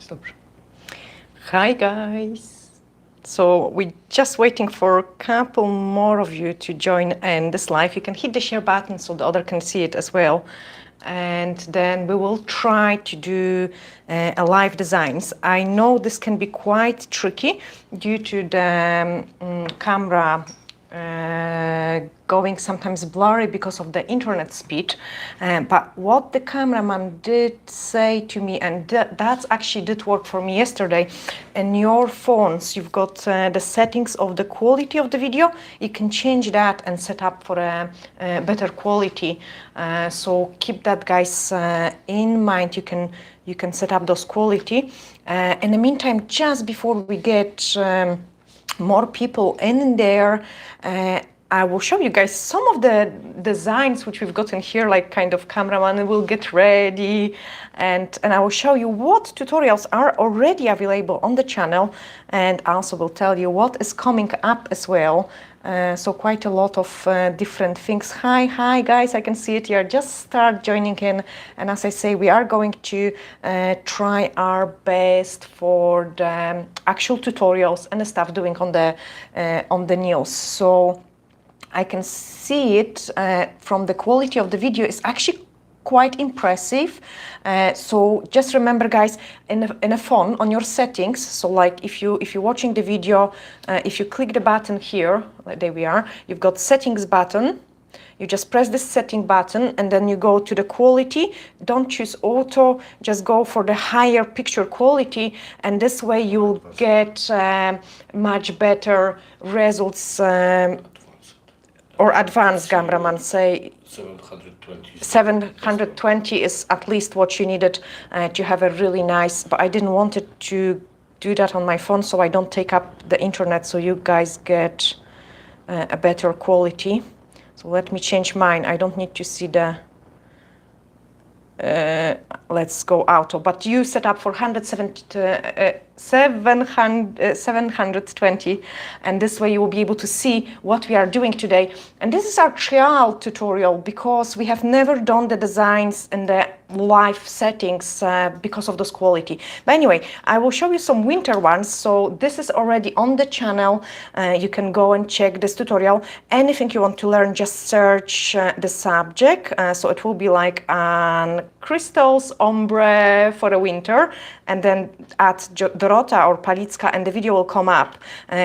Dobrze. Hi guys. So we're just waiting for a couple more of you to join in this live. You can hit the share button so the other can see it as well. And then we will try to do a live designs. I know this can be quite tricky due to the camera going sometimes blurry because of the internet speed, but what the cameraman did say to me, and that actually did work for me yesterday, in your phones you've got the settings of the quality of the video. You can change that and set up for a better quality, so keep that, guys, in mind. You can set up those quality. In the meantime, just before we get more people in there, I will show you guys some of the designs which we've got in here, like kind of cameraman will get ready, and I will show you what tutorials are already available on the channel, and also will tell you what is coming up as well. So quite a lot of different things. Hi guys, I can see it here. Just start joining in, and as I say, we are going to try our best for the actual tutorials and the stuff doing on the nails. So I can see it from the quality of the video is actually quite impressive. So just remember, guys, in a phone on your settings, so like if you're watching the video, if you click the button here, there we are, you've got settings button. You just press this setting button and then you go to the quality. Don't choose auto, just go for the higher picture quality, and this way you'll get much better results. Or advanced, cameraman say 720. 720 is at least what you needed to have a really nice, but I didn't want it to do that on my phone, so I don't take up the internet, so you guys get a better quality. So let me change mine. I don't need to see the let's go auto, but you set up for 720, and this way you will be able to see what we are doing today. And this is our trial tutorial because we have never done the designs in the live settings because of this quality. But anyway, I will show you some winter ones. So this is already on the channel. You can go and check this tutorial. Anything you want to learn, just search the subject. So it will be like crystals ombre for the winter, and then at Dorota or Palicka, and the video will come up.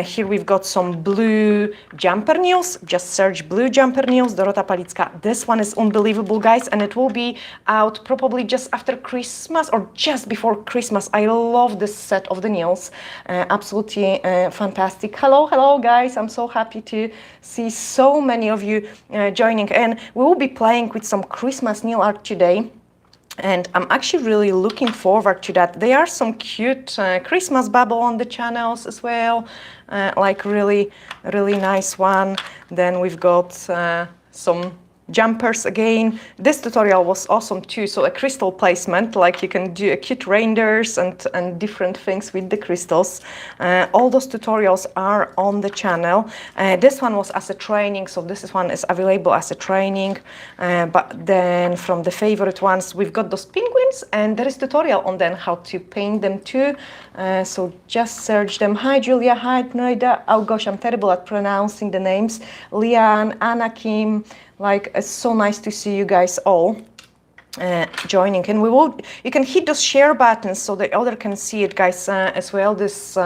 Here we've got some blue jumper nails. Just search blue jumper nails, Dorota Palicka. This one is unbelievable, guys, and it will be out probably just after Christmas or just before Christmas. I love this set of the nails. Absolutely fantastic. Hello guys, I'm so happy to see so many of you joining in. We will be playing with some Christmas nail art today, and I'm actually really looking forward to that. There are some cute Christmas bubble on the channels as well, like really nice one. Then we've got some jumpers again. This tutorial was awesome too. So a crystal placement, like you can do a cute reindeers and different things with the crystals. All those tutorials are on the channel. This one was as a training, so this one is available as a training. But then from the favorite ones, we've got those penguins, and there is tutorial on then how to paint them too. So just search them. Hi Julia, hi Noida. Oh gosh, I'm terrible at pronouncing the names. Lian, Anakim. Like, it's so nice to see you guys all joining, and you can hit those share buttons so the other can see it, guys, as well, this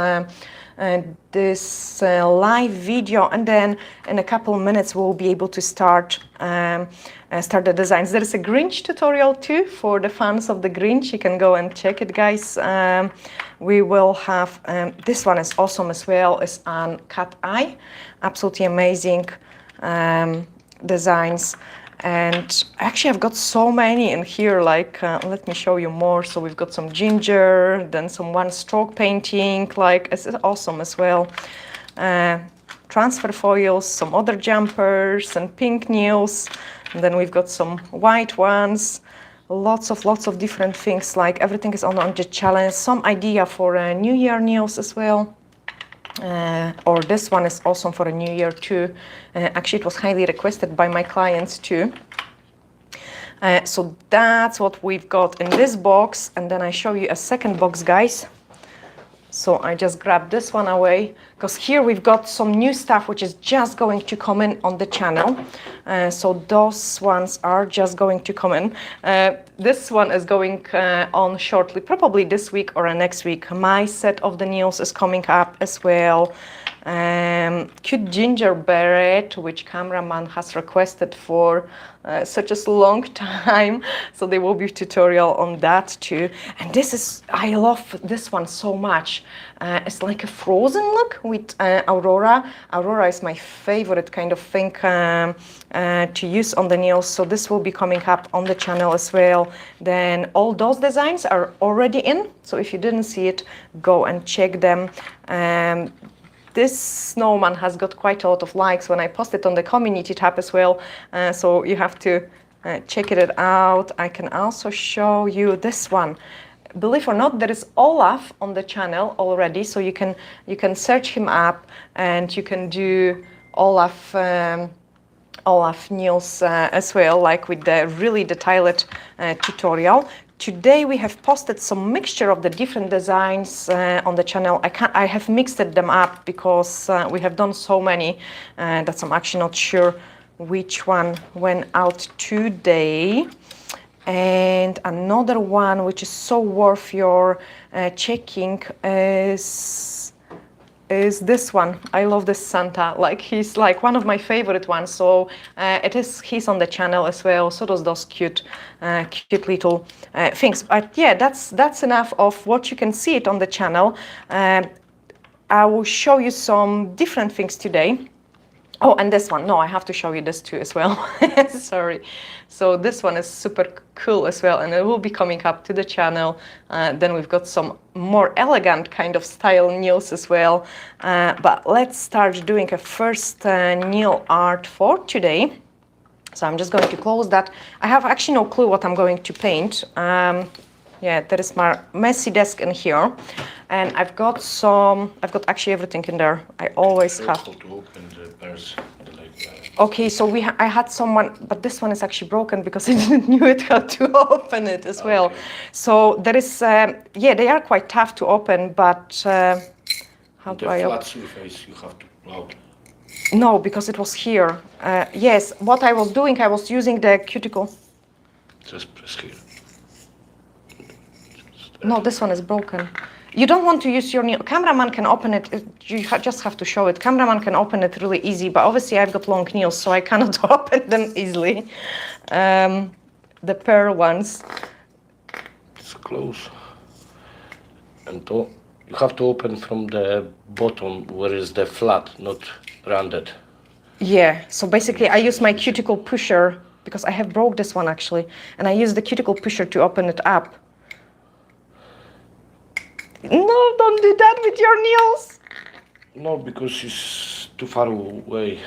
live video, and then in a couple of minutes we'll be able to start the designs. There is a Grinch tutorial too for the fans of the Grinch. You can go and check it, guys. We will have this one is awesome as well. It's on cat eye, absolutely amazing designs. And actually I've got so many in here, like let me show you more. So we've got some ginger, then some one stroke painting, like it's awesome as well. Transfer foils, some other jumpers and pink nails, and then we've got some white ones. Lots of different things, like everything is on the challenge. Some idea for New Year nails as well. Or this one is awesome for a New Year too. Actually, it was highly requested by my clients too. So that's what we've got in this box, and then I show you a second box, guys. So I just grabbed this one away, because here we've got some new stuff which is just going to come in on the channel. So those ones are just going to come in. This one is going on shortly, probably this week or next week. My set of the nails is coming up as well. Cute gingerbread, which cameraman has requested for such a long time, so there will be a tutorial on that too. And this is, I love this one so much. It's like a frozen look with Aurora. Aurora is my favorite kind of thing to use on the nails, so this will be coming up on the channel as well. Then all those designs are already in, so if you didn't see it, go and check them. This snowman has got quite a lot of likes when I post it on the community tab as well, so you have to check it out. I can also show you this one. Believe or not, there is Olaf on the channel already, so you can search him up and you can do Olaf nails as well, like with the really detailed tutorial. Today we have posted some mixture of the different designs on the channel. I have mixed them up because we have done so many that I'm actually not sure which one went out today. And another one which is so worth your checking is this one. I love this Santa, like he's like one of my favorite ones, so he's on the channel as well, so does those cute little things. But yeah, that's enough of what you can see it on the channel. I will show you some different things today. Oh, and this one, no, I have to show you this too as well. Sorry. So this one is super cool as well, and it will be coming up to the channel. Then we've got some more elegant kind of style nails as well. But let's start doing a first nail art for today. So I'm just going to close that. I have actually no clue what I'm going to paint. Yeah, there is my messy desk in here, and I've got actually everything in there. I always have to open the purse like that. Okay, so I had someone, but this one is actually broken because I didn't knew it how to open it as well. So there is, yeah, they are quite tough to open, but how do I open? The flat surface you have to out. No, because it was here. Yes, what I was doing, I was using the cuticle. Just press here. No, this one is broken. You don't want to use your nail. Cameraman can open it. You just have to show it. Cameraman can open it really easy, but obviously I've got long nails, so I cannot open them easily. The pearl ones. It's close. And you have to open from the bottom where is the flat, not rounded. Yeah, so basically I use my cuticle pusher because I have broke this one actually, and I use the cuticle pusher to open it up. No, don't do that with your nails. No, because it's too far away.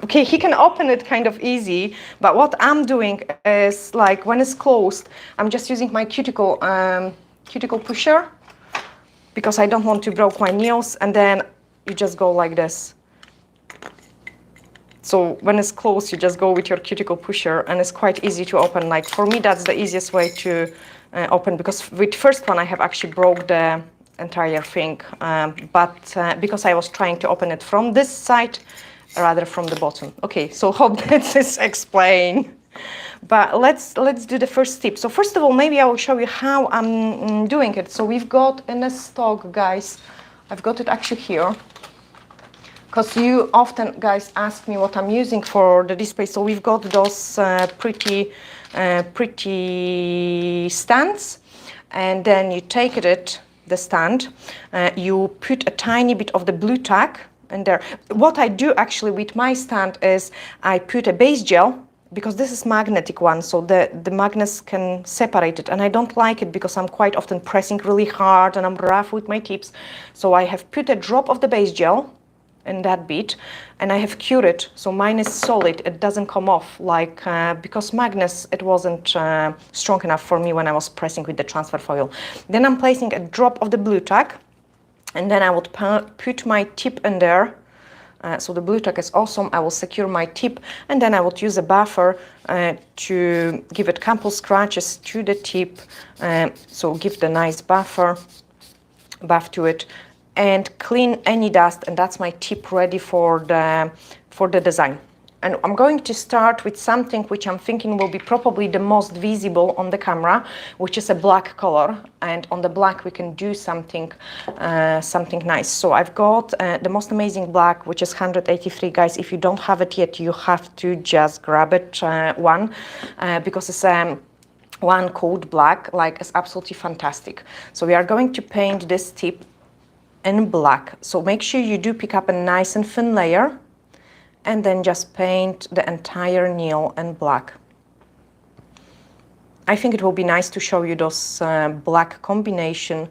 Okay, he can open it kind of easy, but what I'm doing is like when it's closed, I'm just using my cuticle pusher because I don't want to break my nails, and then you just go like this. So when it's closed, you just go with your cuticle pusher, and it's quite easy to open. Like for me, that's the easiest way to open, because with first one I have actually broke the entire thing, but because I was trying to open it from this side rather from the bottom. Okay, so hope that is explained. But let's do the first tip. So first of all, maybe I will show you how I'm doing it. So we've got in a stock, guys, I've got it actually here, because you often guys ask me what I'm using for the display. So we've got those pretty stands, and then you take the stand, you put a tiny bit of the blue tack in there. What I do actually with my stand is I put a base gel, because this is magnetic one, so the magnets can separate it, and I don't like it because I'm quite often pressing really hard and I'm rough with my tips. So I have put a drop of the base gel in that bit, and I have cured it, so mine is solid, it doesn't come off, like because magnets, it wasn't strong enough for me when I was pressing with the transfer foil. Then I'm placing a drop of the blue tack, and then I would put my tip in there, So the blue tack is awesome. I will secure my tip, and then I would use a buffer to give it couple scratches to the tip. So give the nice buff to it, and clean any dust, and that's my tip ready for the design. And I'm going to start with something which I'm thinking will be probably the most visible on the camera, which is a black color. And on the black we can do something nice. So I've got the most amazing black, which is 183. Guys, if you don't have it yet, you have to just grab it because it's one coat black, like, it's absolutely fantastic. So we are going to paint this tip in black. So make sure you do pick up a nice and thin layer, and then just paint the entire nail in black. I think it will be nice to show you those black combination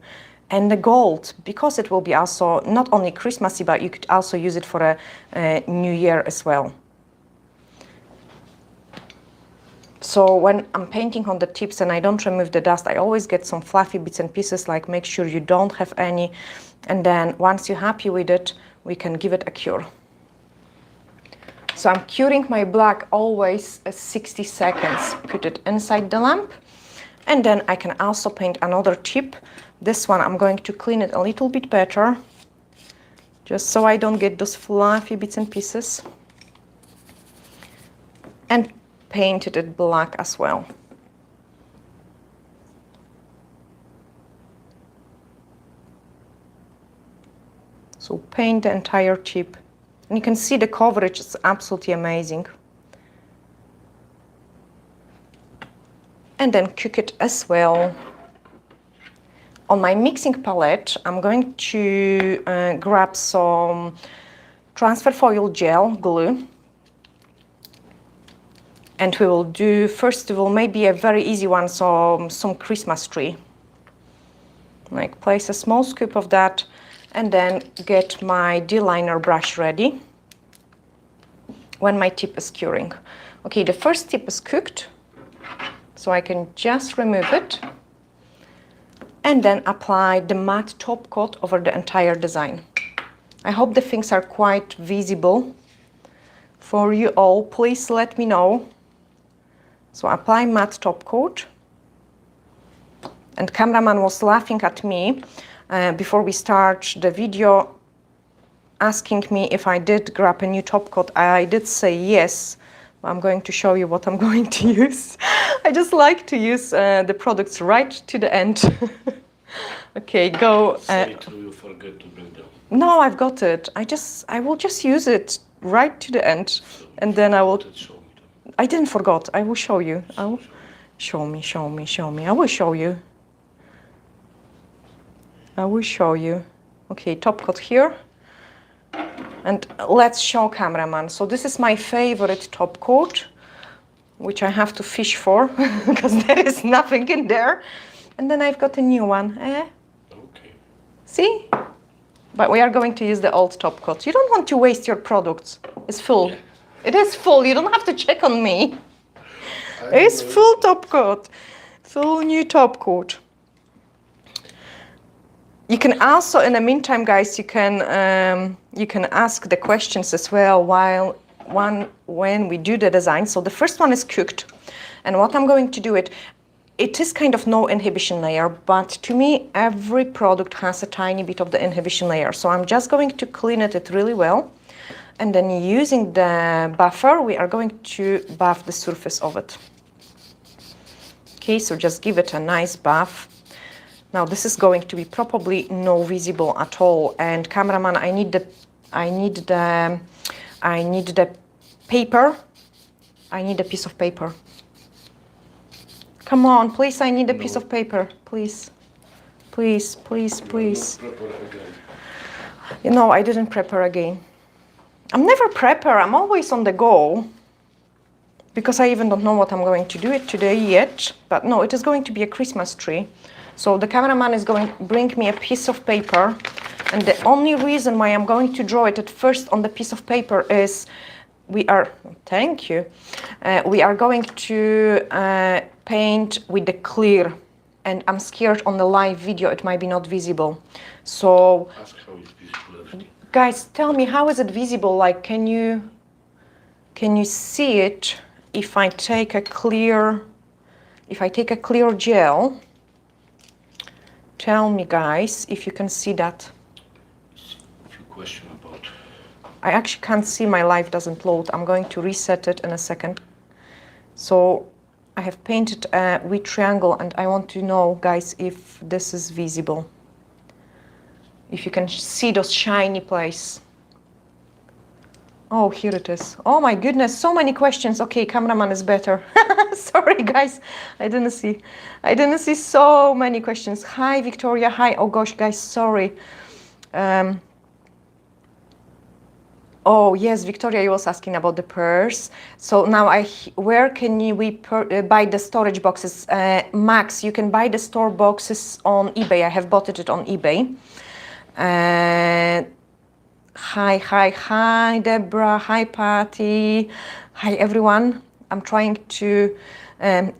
and the gold, because it will be also not only Christmassy, but you could also use it for a New Year as well. So when I'm painting on the tips and I don't remove the dust, I always get some fluffy bits and pieces, like make sure you don't have any. And then once you're happy with it, we can give it a cure. So I'm curing my black always 60 seconds. Put it inside the lamp, and then I can also paint another tip. This one I'm going to clean it a little bit better, just so I don't get those fluffy bits and pieces, and paint it black as well. So paint the entire tip. And you can see the coverage is absolutely amazing. And then cook it as well. On my mixing palette, I'm going to grab some transfer foil gel glue. And we will do, first of all, maybe a very easy one, so some Christmas tree. Like, place a small scoop of that, and then get my D-liner brush ready when my tip is curing. Okay, the first tip is cooked, so I can just remove it and then apply the matte top coat over the entire design. I hope the things are quite visible for you all. Please let me know. So apply matte top coat. And cameraman was laughing at me before we start the video, asking me if I did grab a new top coat. I did say yes. I'm going to show you what I'm going to use. I just like to use the products right to the end. Okay, go. Say to you forget to bring them. No, I've got it. I will just use it right to the end, and then I will. I didn't forget. I will show you. I will show me. I will show you. I will show you. Okay, top coat here. And let's show cameraman. So this is my favorite top coat, which I have to fish for because there is nothing in there. And then I've got a new one. Okay. See? But we are going to use the old top coat. You don't want to waste your products. It's full. Yeah. It is full. You don't have to check on me. It's full top coat. Full new top coat. You can also, in the meantime, guys, you can ask the questions as well when we do the design. So the first one is cooked, and what I'm going to do it is kind of no inhibition layer, but to me every product has a tiny bit of the inhibition layer. So I'm just going to clean it really well, and then using the buffer we are going to buff the surface of it. Okay, so just give it a nice buff. Now this is going to be probably no visible at all, and cameraman, I need the paper. I need a piece of paper. Come on, please, I need a piece of paper, please. Please. You know, I didn't prepare again. I'm never prepare, I'm always on the go. Because I even don't know what I'm going to do it today yet. But no, it is going to be a Christmas tree. So the cameraman is going to bring me a piece of paper, and the only reason why I'm going to draw it at first on the piece of paper is we are going to paint with the clear, and I'm scared on the live video it might be not visible. So ask how it's visible everything. Guys, tell me, how is it visible? Like, can you see it if I take a clear gel? Tell me, guys, if you can see that. A few questions about. I actually can't see, my live doesn't load. I'm going to reset it in a second. So I have painted a wheat triangle and I want to know, guys, if this is visible. If you can see those shiny places. Oh, here it is. Oh my goodness, so many questions. Okay, cameraman is better. Sorry, guys, I didn't see so many questions. Hi, Victoria. Hi. Oh gosh, guys, sorry. Oh yes, Victoria, you was asking about the purse. So now where can we buy the storage boxes? Max, you can buy the store boxes on eBay. I have bought it on eBay. Hi, Deborah. Hi, Patty. Hi, everyone. I'm trying to,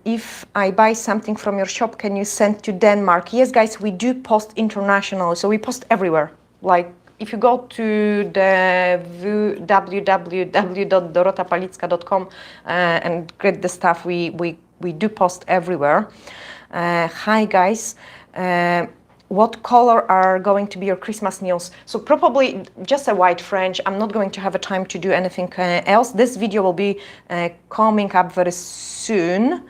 if I buy something from your shop, can you send to Denmark? Yes, guys, we do post international, so we post everywhere. Like, if you go to the www.dorotapalicka.com and get the stuff, we do post everywhere. Hi, guys. What color are going to be your Christmas nails? So probably just a white French. I'm not going to have a time to do anything else. This video will be coming up very soon.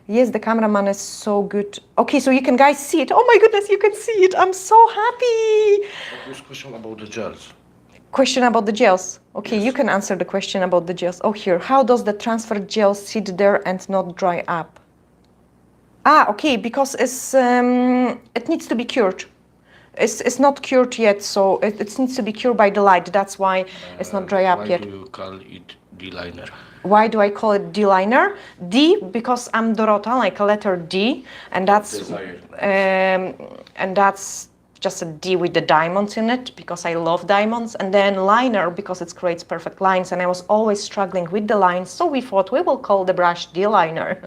Yes, the cameraman is so good. Okay, so you can guys see it. Oh my goodness, you can see it. I'm so happy. What was question about the gels? Question about the gels. Okay, Yes. You can answer the question about the gels. Oh, here. How does the transfer gel sit there and not dry up? Ah, okay, because it needs to be cured. It's not cured yet, so it needs to be cured by the light. That's why it's not dry up yet. Why do you call it D-liner? Why do I call it D-liner? D, because I'm Dorota, like a letter D, and that's just a D with the diamonds in it, because I love diamonds. And then liner, because it creates perfect lines, and I was always struggling with the lines, so we thought we will call the brush D-liner.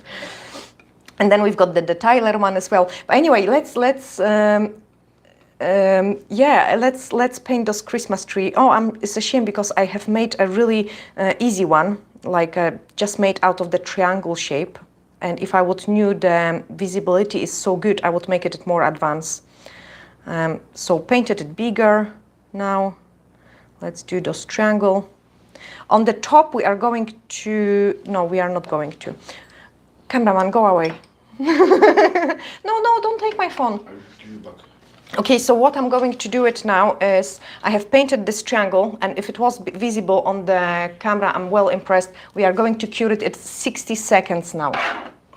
And then we've got the detailer one as well. But anyway, let's paint those Christmas tree. Oh, it's a shame because I have made a really easy one, like just made out of the triangle shape. And if I would knew the visibility is so good, I would make it more advanced. So painted it bigger now. Let's do those triangle. On the top, we are going to. No, we are not going to. Cameraman, go away. No, don't take my phone. I'll give you back. Okay, so what I'm going to do it now is I have painted this triangle, and if it was visible on the camera, I'm well impressed. We are going to cure it at 60 seconds now.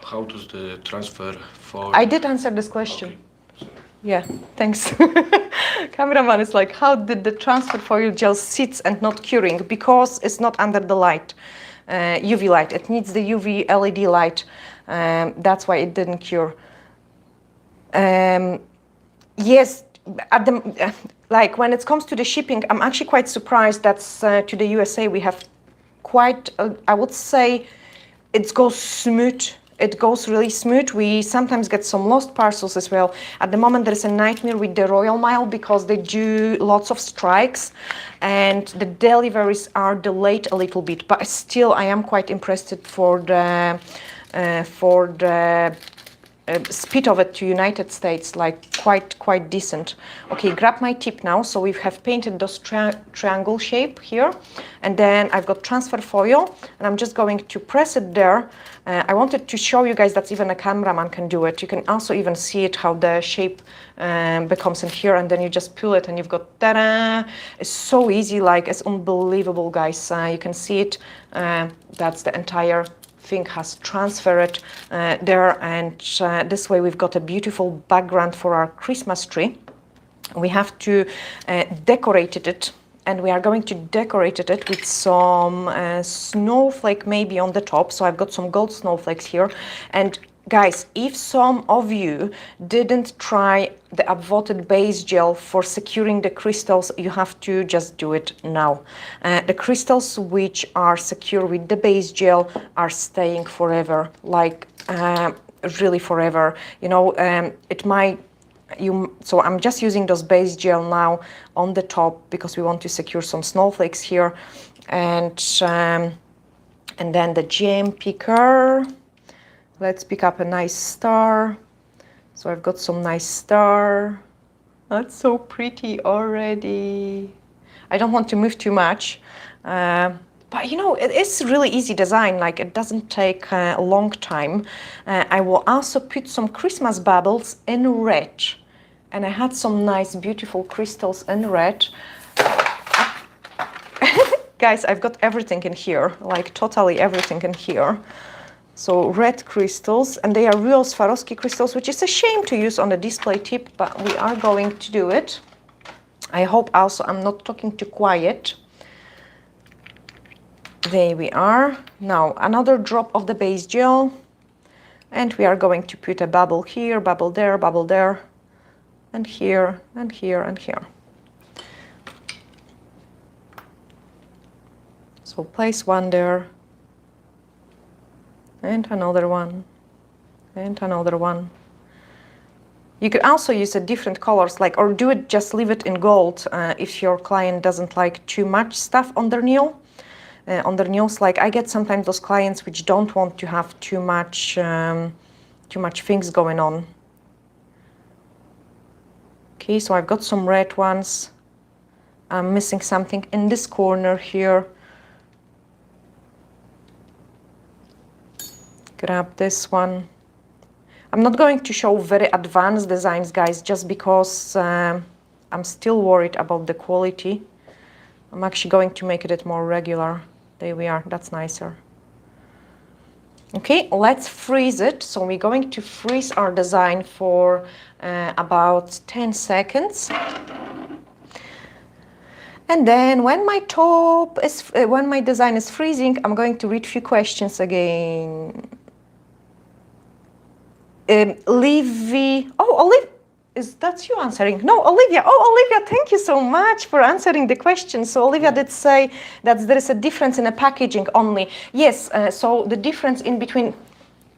How does the transfer for... I did answer this question. Okay. Sorry. Yeah, thanks. Cameraman is like, how did the transfer foil gel sit and not curing? Because it's not under the light, UV light. It needs the UV LED light. That's why it didn't cure. Yes, like when it comes to the shipping, I'm actually quite surprised that to the USA we have quite, I would say, it goes smooth. It goes really smooth. We sometimes get some lost parcels as well. At the moment, there is a nightmare with the Royal Mail because they do lots of strikes and the deliveries are delayed a little bit. But still, I am quite impressed for the speed of it to United States, like quite decent. Okay, grab my tip now. So we have painted those triangle shape here, and then I've got transfer foil, and I'm just going to press it there. I wanted to show you guys that even a cameraman can do it. You can also even see it how the shape becomes in here, and then you just pull it, and you've got ta-da! It's so easy, like it's unbelievable, guys. You can see it. That's the entire thing has transferred there, and this way we've got a beautiful background for our Christmas tree. We have to decorate it, and we are going to decorate it with some snowflake maybe on the top. So I've got some gold snowflakes here. And guys, if some of you didn't try the Upvoted base gel for securing the crystals, you have to just do it now. The crystals which are secure with the base gel are staying forever, like really forever. You know, it might So I'm just using those base gel now on the top because we want to secure some snowflakes here, and then the gem picker. Let's pick up a nice star. So I've got some nice star. That's so pretty already. I don't want to move too much, but you know, it is really easy design, like it doesn't take a long time. I will also put some Christmas bubbles in red, and I had some nice beautiful crystals in red. Guys, I've got everything in here, like totally everything in here. So red crystals, and they are real Swarovski crystals, which is a shame to use on the display tip, but we are going to do it. I hope also I'm not talking too quiet. There we are. Now another drop of the base gel, and we are going to put a bubble here, bubble there, and here, and here, and here. So place one there, and another one, and another one. You could also use a different colors, like, or do it, just leave it in gold if your client doesn't like too much stuff on their nail. On their nails, like I get sometimes those clients which don't want to have too much things going on. Okay, so I've got some red ones. I'm missing something in this corner here. Grab this one. I'm not going to show very advanced designs, guys, just because I'm still worried about the quality. I'm actually going to make it more regular. There we are, that's nicer. Okay, let's freeze it. So we're going to freeze our design for about 10 seconds. And then when my design is freezing, I'm going to read a few questions again. That's you answering? No, Olivia. Oh, Olivia, thank you so much for answering the question. So Olivia did say that there is a difference in the packaging only. Yes, so the difference in between,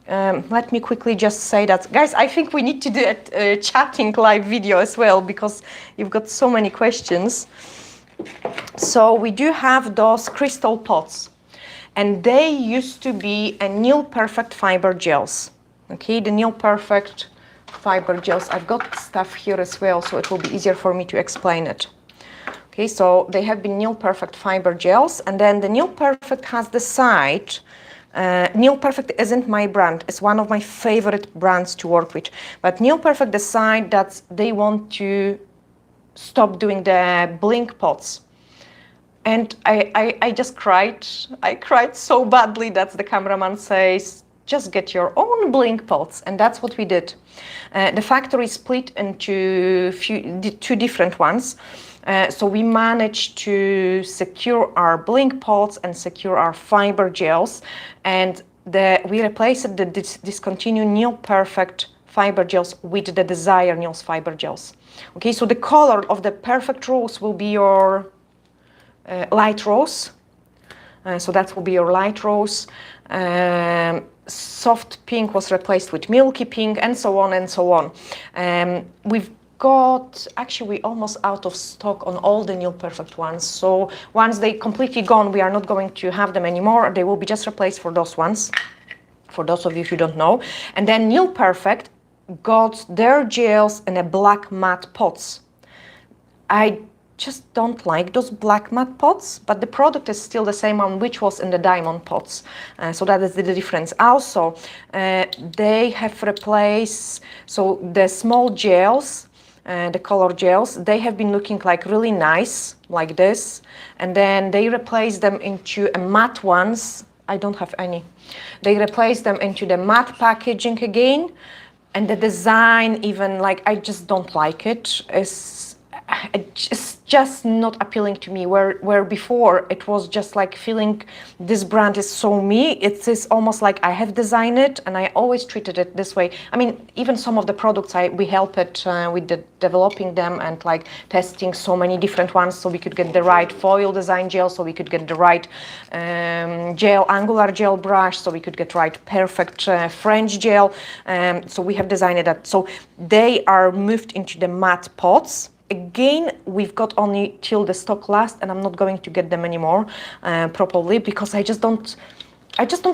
let me quickly just say that. Guys, I think we need to do a chatting live video as well, because you've got so many questions. So we do have those crystal pots, and they used to be a Nail Perfect fiber gels. Okay, the Nail Perfect fiber gels. I've got stuff here as well, so it will be easier for me to explain it. Okay, so they have been Nail Perfect fiber gels, and then the Nail Perfect has the side. Nail Perfect isn't my brand. It's one of my favorite brands to work with. But Nail Perfect decide that they want to stop doing the blink pots. And I just cried. I cried so badly that the cameraman says, just get your own blink pots. And that's what we did. The factory split into two different ones. So we managed to secure our blink pots and secure our fiber gels. And we replaced the discontinued Nail Perfect fiber gels with the Desire Nails fiber gels. Okay, so the color of the Perfect Rose will be your light rose. So that will be your light rose. Soft pink was replaced with milky pink, and so on and so on. We've got, actually we're almost out of stock on all the Nail Perfect ones. So once they completely gone, we are not going to have them anymore. They will be just replaced for those ones, for those of you who don't know. And then Nail Perfect got their gels in a black matte pots. I just don't like those black matte pots, but the product is still the same one which was in the diamond pots. So that is the difference. Also, they have replaced, so the small gels, the color gels, they have been looking like really nice, like this. And then they replaced them into a matte ones. I don't have any. They replaced them into the matte packaging again. And the design, even, like, I just don't like it. it's just not appealing to me, where before it was just like feeling this brand is so me. It is almost like I have designed it, and I always treated it this way. I mean, even some of the products we help it with developing them and like testing so many different ones, so we could get the right foil design gel, so we could get the right gel, angular gel brush, so we could get right perfect French gel. So we have designed that. So they are moved into the matte pots. Again, we've got only till the stock lasts, and I'm not going to get them anymore probably, because I just don't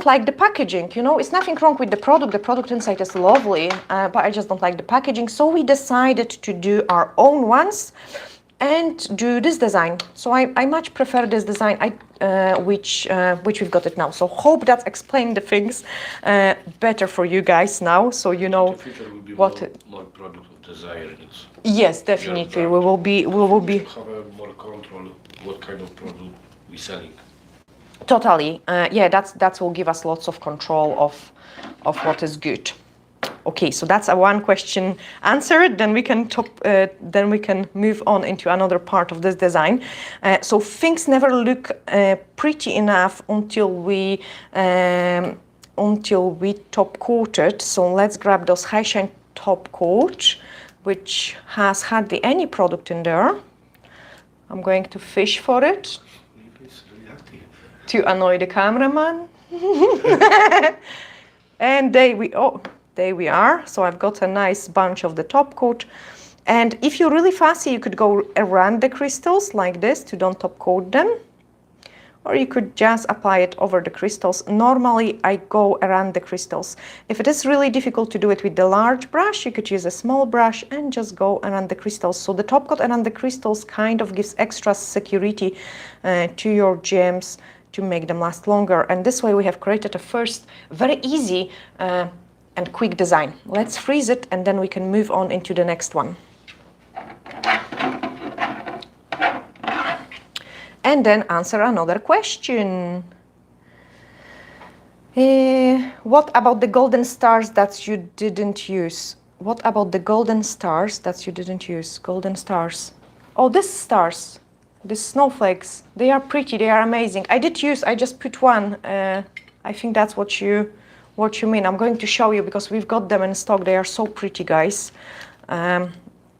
like the packaging. You know, it's nothing wrong with the product inside is lovely, but I just don't like the packaging. So we decided to do our own ones and do this design. So I much prefer this design, which we've got it now. So hope that's explained the things better for you guys now, so you know The future will be what. more product of design. It's Yes, definitely. We will be. have more control what kind of product we selling. Totally. Yeah, that will give us lots of control of what is good. Okay, so that's a one question answered. Then we can move on into another part of this design. So things never look pretty enough until we top coat it. So let's grab those high shine top coat, which has hardly any product in there. I'm going to fish for it It's really active. to annoy the cameraman. And there we are. So I've got a nice bunch of the top coat. And if you're really fussy, you could go around the crystals like this to don't top coat them. Or you could just apply it over the crystals. Normally, I go around the crystals. If it is really difficult to do it with the large brush, you could use a small brush and just go around the crystals. So the top coat around the crystals kind of gives extra security to your gems to make them last longer. And this way we have created a first very easy and quick design. Let's freeze it, and then we can move on into the next one. And then answer another question. What about the golden stars that you didn't use? What about the golden stars that you didn't use? Golden stars. Oh, these stars, these snowflakes, they are pretty, they are amazing. I just put one. I think that's what you mean. I'm going to show you because we've got them in stock. They are so pretty, guys.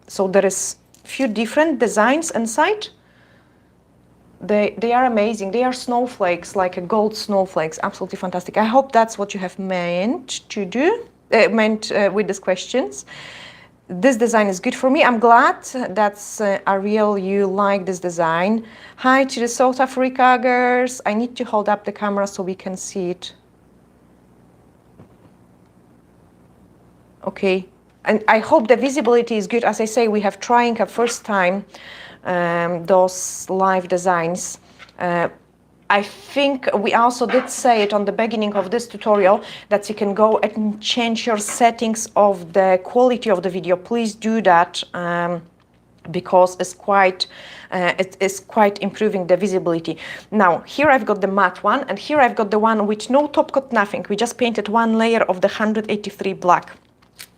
So there is few different designs inside. They are amazing. They are snowflakes, like a gold snowflakes. Absolutely fantastic. I hope that's what you have meant to do, with these questions. This design is good for me. I'm glad that's Ariel, you like this design. Hi to the South Africa girls. I need to hold up the camera so we can see it. Okay. And I hope the visibility is good. As I say, we have trying a first time those live designs. I think we also did say it on the beginning of this tutorial that you can go and change your settings of the quality of the video. Please do that because it is quite improving the visibility. Now, here I've got the matte one, and here I've got the one with no top coat, nothing. We just painted one layer of the 183 black.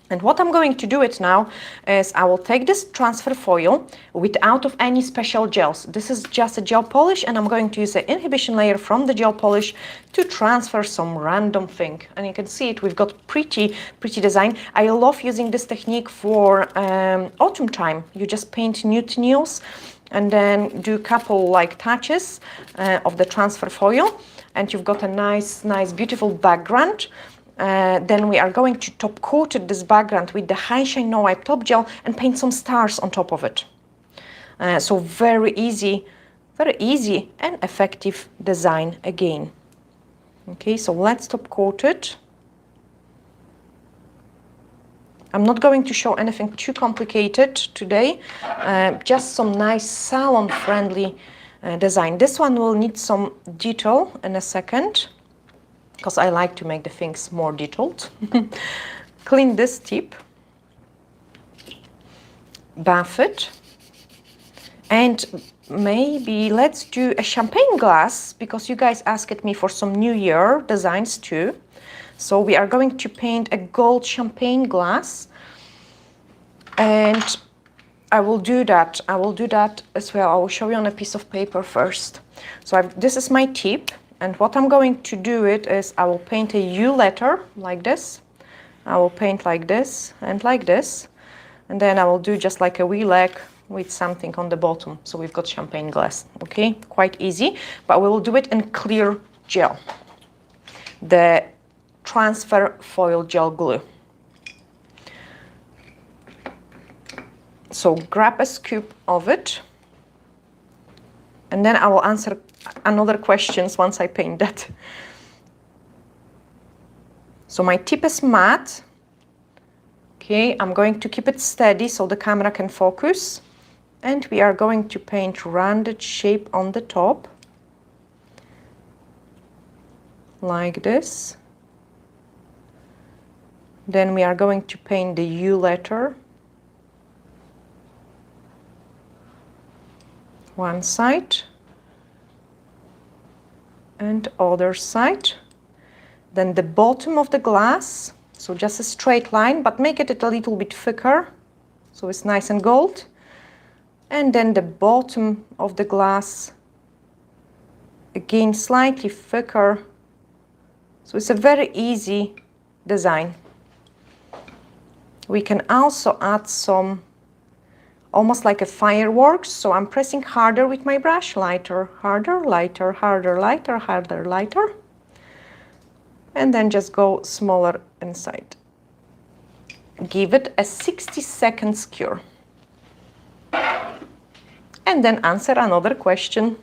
And what I'm going to do it now is I will take this transfer foil without of any special gels. This is just a gel polish, and I'm going to use the inhibition layer from the gel polish to transfer some random thing. And you can see it, we've got pretty design. I love using this technique for autumn time. You just paint nude nails and then do a couple like touches of the transfer foil, and you've got a nice, beautiful background. Then we are going to top coat this background with the High Shine No Wipe Top Gel and paint some stars on top of it. So very easy and effective design again. Okay, so let's top coat it. I'm not going to show anything too complicated today, just some nice salon-friendly design. This one will need some detail in a second, because I like to make the things more detailed. Clean this tip, buff it, and maybe let's do a champagne glass, because you guys asked me for some New Year designs too. So we are going to paint a gold champagne glass, and I will do that. I will do that as well. I will show you on a piece of paper first. So this is my tip, and what I'm going to do it is I will paint a U letter like this. I will paint like this and like this, and then I will do just like a V leg with something on the bottom. So we've got champagne glass, okay? Quite easy, but we will do it in clear gel. The transfer foil gel glue. So grab a scoop of it, and then I will answer another questions once I paint that. So my tip is matte. Okay, I'm going to keep it steady so the camera can focus. And we are going to paint rounded shape on the top. Like this. Then we are going to paint the U letter. One side. And other side. Then the bottom of the glass. So just a straight line, but make it a little bit thicker. So it's nice and gold. And then the bottom of the glass, again slightly thicker. So it's a very easy design. We can also add some, almost like a fireworks. So I'm pressing harder with my brush, lighter, harder, lighter, harder, lighter, harder, lighter. And then just go smaller inside. Give it a 60 seconds cure. And then answer another question.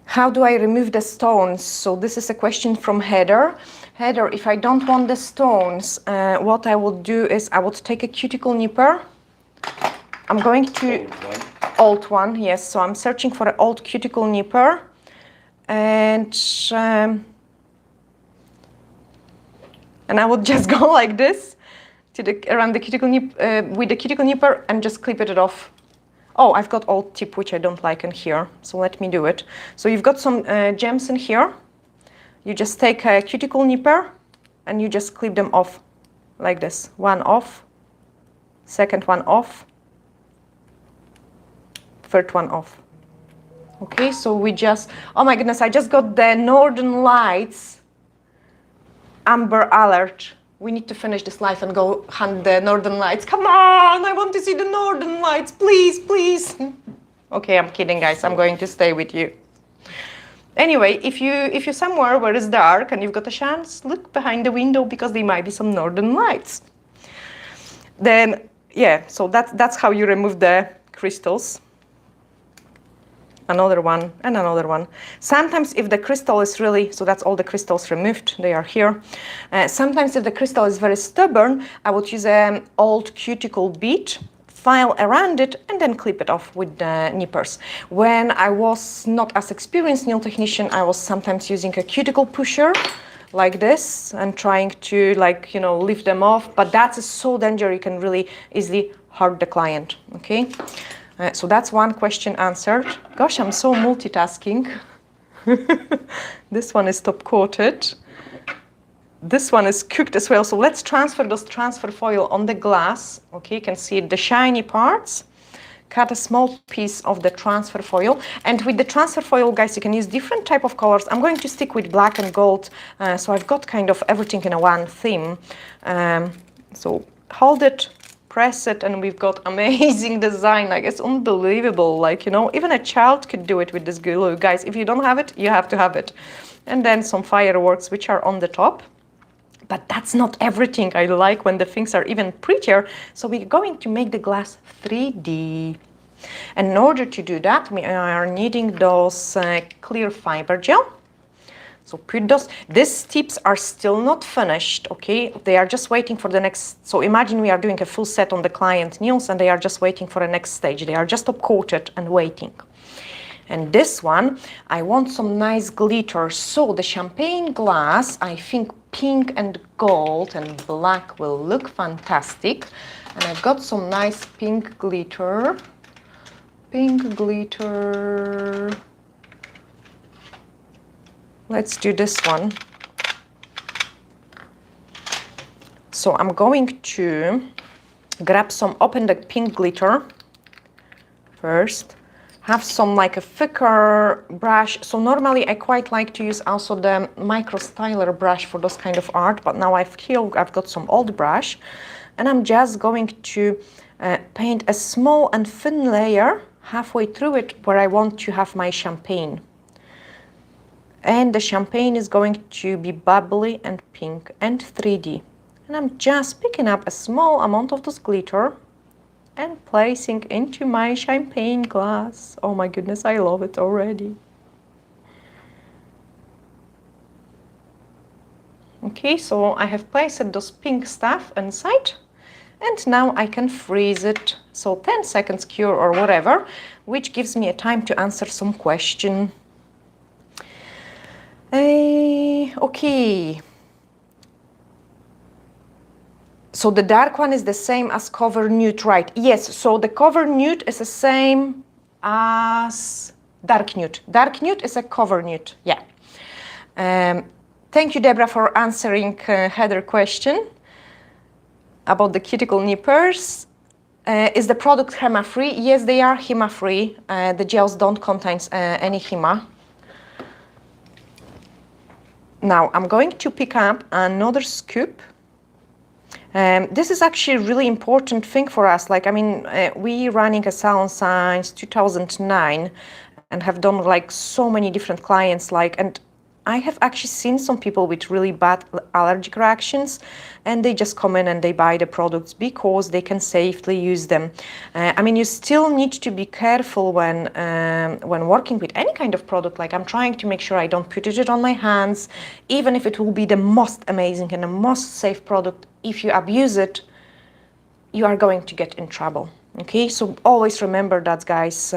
How do I remove the stones? So this is a question from Heather. Heather, if I don't want the stones, what I will do is I would take a cuticle nipper. I'm going to... Old one, yes. So I'm searching for an old cuticle nipper. And I would just go like this to around the cuticle nip with the cuticle nipper and just clip it off. Oh, I've got old tip which I don't like in here, so let me do it. So you've got some gems in here. You just take a cuticle nipper and you just clip them off like this. One off, second one off, third one off. Okay, so we just, oh my goodness, I just got the Northern Lights Amber Alert. We need to finish this live and go hunt the Northern Lights. Come on, I want to see the Northern Lights, please, please. Okay, I'm kidding, guys, I'm going to stay with you. Anyway, if you're somewhere where it's dark and you've got a chance, look behind the window because there might be some Northern Lights. Then, yeah, so that's how you remove the crystals. Another one and another one. Sometimes if the crystal is really, so that's all the crystals removed, they are here. Sometimes if the crystal is very stubborn, I would use an old cuticle bead, file around it and then clip it off with the nippers. When I was not as experienced nail technician, I was sometimes using a cuticle pusher like this and trying to lift them off, but that's so dangerous, you can really easily hurt the client, okay? So that's one question answered. Gosh, I'm so multitasking. This one is top coated. This one is cooked as well. So let's transfer those transfer foil on the glass. Okay, you can see the shiny parts. Cut a small piece of the transfer foil. And with the transfer foil, guys, you can use different type of colors. I'm going to stick with black and gold. So I've got kind of everything in a one theme. So hold it, press it, and we've got amazing design. Like, it's unbelievable. Like, even a child could do it with this glue. Guys, if you don't have it, you have to have it. And then some fireworks, which are on the top. But that's not everything. I like when the things are even prettier. So we're going to make the glass 3D. And in order to do that, we are needing those clear fiber gel. So put those, these tips are still not finished, okay? They are just waiting for the next, so imagine we are doing a full set on the client nails and they are just waiting for the next stage. They are just top coated and waiting. And this one, I want some nice glitter. So the champagne glass, I think pink and gold and black will look fantastic. And I've got some nice pink glitter. Pink glitter. Let's do this one. So I'm going to grab some, open the pink glitter first, have some like a thicker brush. So normally I quite like to use also the micro styler brush for those kind of art, but now I've got some old brush, and I'm just going to paint a small and thin layer halfway through it where I want to have my champagne. And the champagne is going to be bubbly and pink and 3D. And I'm just picking up a small amount of this glitter and placing into my champagne glass. Oh my goodness, I love it already. Okay, so I have placed those pink stuff inside, and now I can freeze it. So 10 seconds cure or whatever, which gives me a time to answer some question. Okay. So the dark one is the same as cover nude, right? Yes, so the cover nude is the same as dark nude. Dark nude is a cover nude, yeah. Thank you, Deborah, for answering Heather's question about the cuticle nippers. Is the product HEMA-free? Yes, they are HEMA-free. The gels don't contain any HEMA. Now I'm going to pick up another scoop. This is actually a really important thing for us. Like, I mean, we running a salon since 2009 and have done like so many different clients, like, and I have actually seen some people with really bad allergic reactions, and they just come in and they buy the products because they can safely use them. I mean, you still need to be careful when working with any kind of product. Like, I'm trying to make sure I don't put it on my hands, even if it will be the most amazing and the most safe product. If you abuse it, you are going to get in trouble. Okay, so always remember that, guys.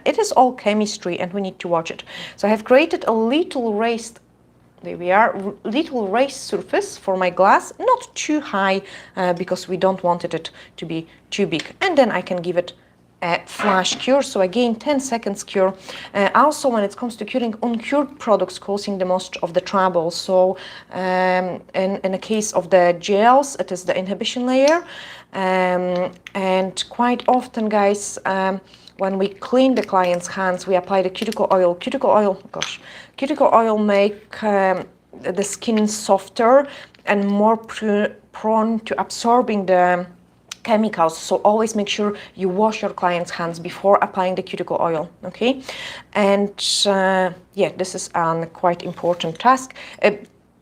It is all chemistry and we need to watch it. So I have created a little raised, there we are, little raised surface for my glass, not too high because we don't want it to be too big. And then I can give it a flash cure. So again, 10 seconds cure. Also, when it comes to curing uncured products causing the most of the trouble. So in the case of the gels, it is the inhibition layer. And quite often, guys, when we clean the client's hands, we apply the cuticle oil. Cuticle oil make the skin softer and more prone to absorbing the chemicals. So always make sure you wash your client's hands before applying the cuticle oil, okay? And yeah, this is a quite important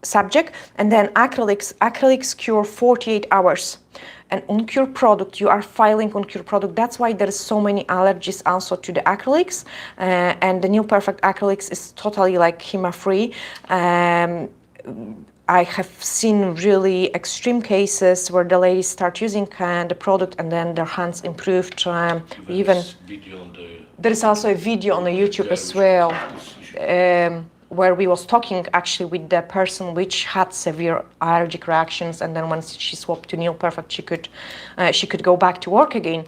subject. And then acrylics cure 48 hours. An uncured product, you are filing uncured product. That's why there is so many allergies also to the acrylics. And the New Perfect acrylics is totally like HEMA-free. I have seen really extreme cases where the ladies start using the product and then their hands improved. There is also a video on the YouTube as well, where we was talking actually with the person which had severe allergic reactions, and then once she swapped to New Perfect, she could go back to work again.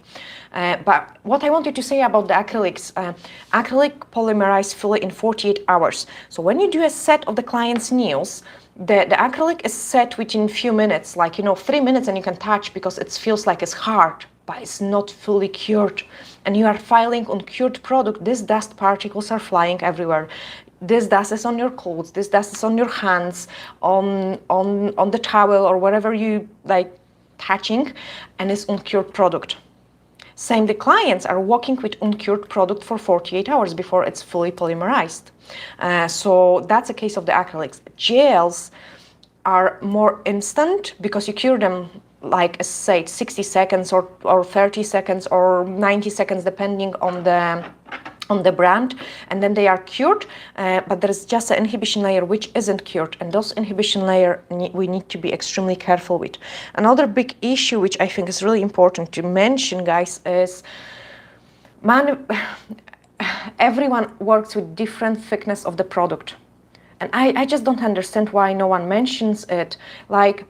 But what I wanted to say about the acrylics, acrylic polymerize fully in 48 hours. So when you do a set of the client's nails, the acrylic is set within few minutes, like, 3 minutes, and you can touch because it feels like it's hard, but it's not fully cured. And you are filing uncured product, these dust particles are flying everywhere. This dust is on your clothes, this dust is on your hands, on the towel or whatever you like touching, and it's uncured product. Same, the clients are working with uncured product for 48 hours before it's fully polymerized. So that's a case of the acrylics. Gels are more instant because you cure them like, say, 60 seconds or 30 seconds or 90 seconds, depending on the brand, and then they are cured, but there is just an inhibition layer which isn't cured, and those inhibition layer we need to be extremely careful with. Another big issue which I think is really important to mention, guys, is everyone works with different thickness of the product, and I just don't understand why no one mentions it. Like,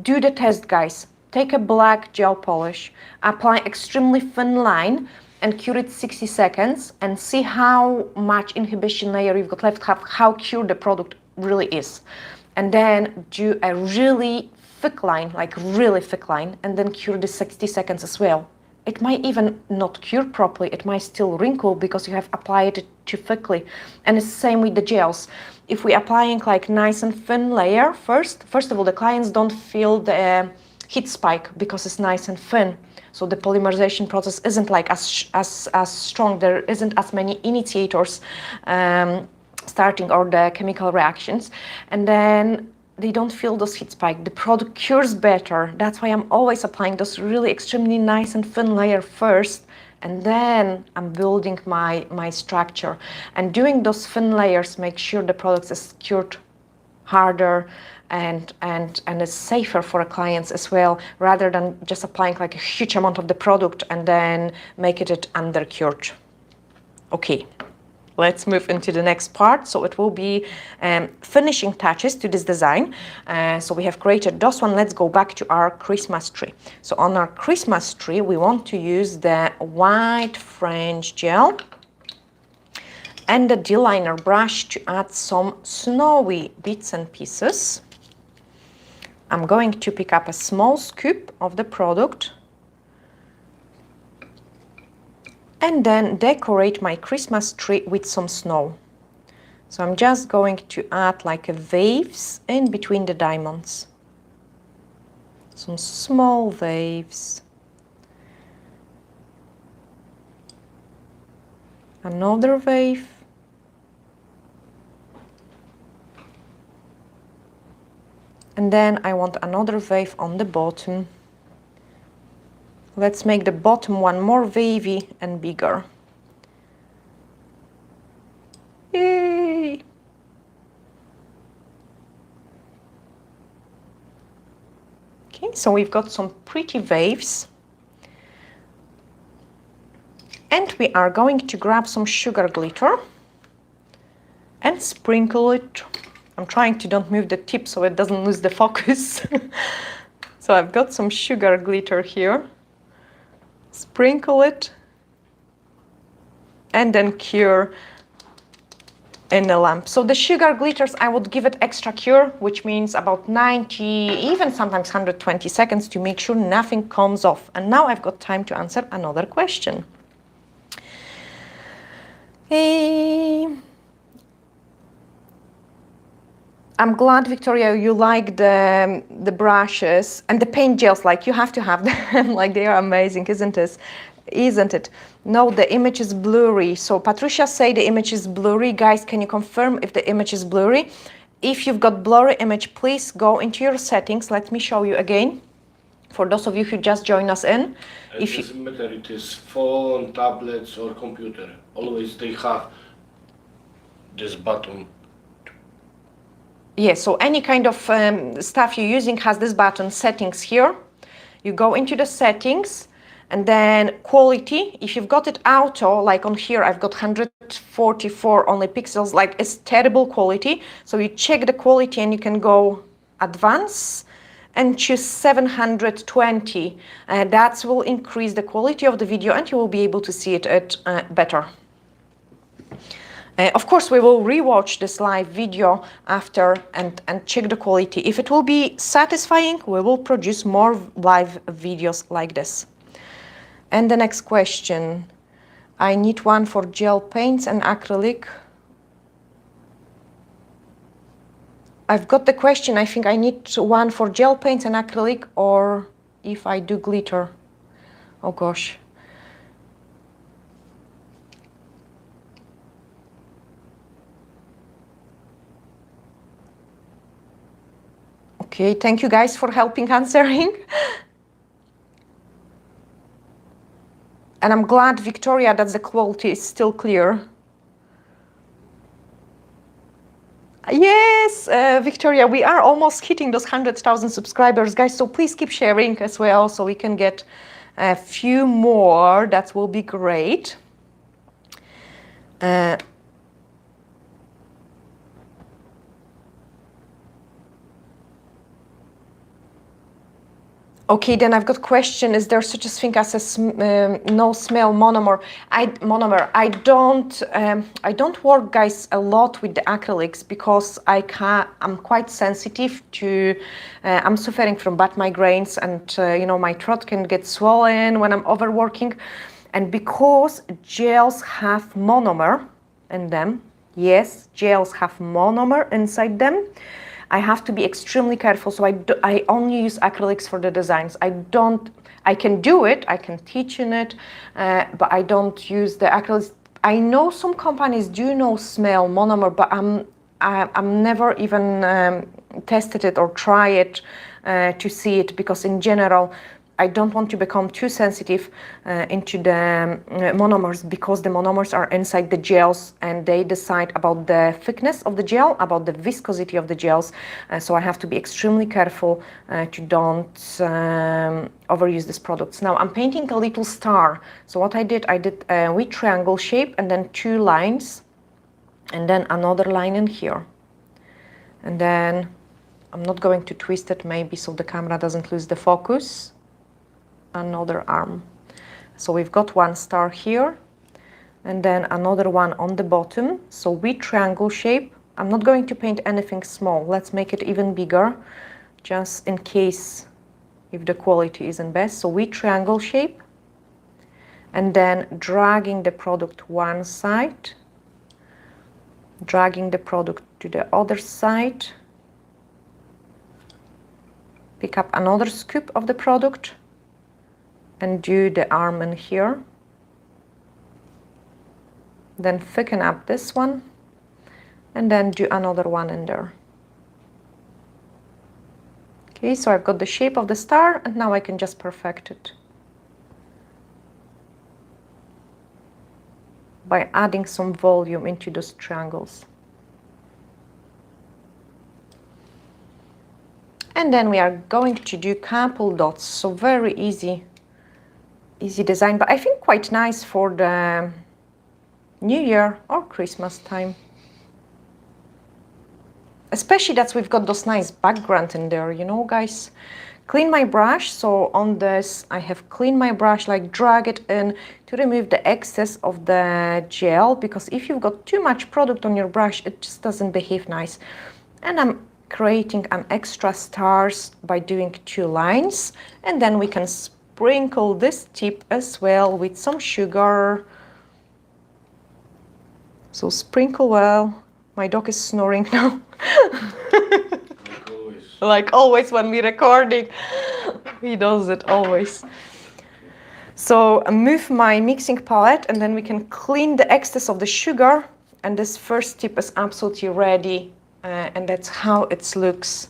do the test, guys. Take a black gel polish, apply extremely thin line, and cure it 60 seconds and see how much inhibition layer you've got left, how cured the product really is. And then do a really thick line, like really thick line, and then cure the 60 seconds as well. It might even not cure properly. It might still wrinkle because you have applied it too thickly. And it's the same with the gels. If we're applying like nice and thin layer first of all, the clients don't feel the heat spike because it's nice and thin. So the polymerization process isn't like as strong. There isn't as many initiators starting or the chemical reactions. And then they don't feel those heat spike. The product cures better. That's why I'm always applying those really extremely nice and thin layer first, and then I'm building my structure. And doing those thin layers make sure the product is cured harder and is safer for clients as well, rather than just applying like a huge amount of the product and then making it under cured. Okay. Let's move into the next part. So it will be finishing touches to this design. So we have created those one. Let's go back to our Christmas tree. So on our Christmas tree, we want to use the white French gel and the D-liner brush to add some snowy bits and pieces. I'm going to pick up a small scoop of the product and then decorate my Christmas tree with some snow. So I'm just going to add like a waves in between the diamonds. Some small waves. Another wave. And then I want another wave on the bottom. Let's make the bottom one more wavy and bigger. Yay! Okay, so we've got some pretty waves. And we are going to grab some sugar glitter and sprinkle it. I'm trying to don't move the tip so it doesn't lose the focus. So I've got some sugar glitter here. Sprinkle it and then cure in the lamp. So the sugar glitters, I would give it extra cure, which means about 90, even sometimes 120 seconds to make sure nothing comes off. And now I've got time to answer another question. I'm glad, Victoria, you like the brushes and the paint gels. Like, you have to have them. Like, they are amazing, isn't it? Isn't it? No, the image is blurry. So Patricia say the image is blurry. Guys, can you confirm if the image is blurry? If you've got blurry image, please go into your settings. Let me show you again. For those of you who just joined us in. It doesn't matter, it is phone, tablets or computer. Always they have this button. Yes, so any kind of stuff you're using has this button, settings here. You go into the settings and then quality. If you've got it auto, like on here, I've got 144 only pixels, like it's terrible quality. So you check the quality and you can go advance and choose 720. That will increase the quality of the video and you will be able to see it better. Of course, we will rewatch this live video after and check the quality. If it will be satisfying, we will produce more live videos like this. And the next question. I need one for gel paints and acrylic. I've got the question. I think I need one for gel paints and acrylic, or if I do glitter. Oh gosh. Okay, thank you guys for helping answering. And I'm glad, Victoria, that the quality is still clear. Yes, Victoria, we are almost hitting those 100,000 subscribers, guys, so please keep sharing as well so we can get a few more. That will be great. Okay, then I've got question. Is there such a thing as a no smell monomer? I don't work, guys, a lot with the acrylics because I'm quite sensitive to. I'm suffering from bad migraines, and you know, my throat can get swollen when I'm overworking, and because gels have monomer in them. Yes, gels have monomer inside them. I have to be extremely careful, so I only use acrylics for the designs. I can do it, I can teach in it, but I don't use the acrylics. I know some companies do no smell monomer, but I'm never even tested it or try it to see it, because in general, I don't want to become too sensitive into the monomers, because the monomers are inside the gels and they decide about the thickness of the gel, about the viscosity of the gels. So I have to be extremely careful to don't overuse these products. Now I'm painting a little star. So what I did with triangle shape and then 2 lines and then another line in here. And then I'm not going to twist it maybe so the camera doesn't lose the focus. Another arm. So we've got 1 star here and then another one on the bottom. So with triangle shape, I'm not going to paint anything small. Let's make it even bigger, just in case if the quality isn't best. So with triangle shape and then dragging the product one side, dragging the product to the other side, pick up another scoop of the product and do the arm in here. Then thicken up this one and then do another one in there. Okay, so I've got the shape of the star and now I can just perfect it by adding some volume into those triangles. And then we are going to do couple dots, so very easy design, but I think quite nice for the New Year or Christmas time. Especially that we've got those nice background in there, you know, guys. Clean my brush, so on this I have cleaned my brush, like drag it in to remove the excess of the gel, because if you've got too much product on your brush, it just doesn't behave nice. And I'm creating an extra stars by doing 2 lines, and then we can sprinkle this tip as well with some sugar. So sprinkle well. My dog is snoring now. Like always. Like always when we're recording. He does it always. So move my mixing palette and then we can clean the excess of the sugar. And this first tip is absolutely ready. And that's how it looks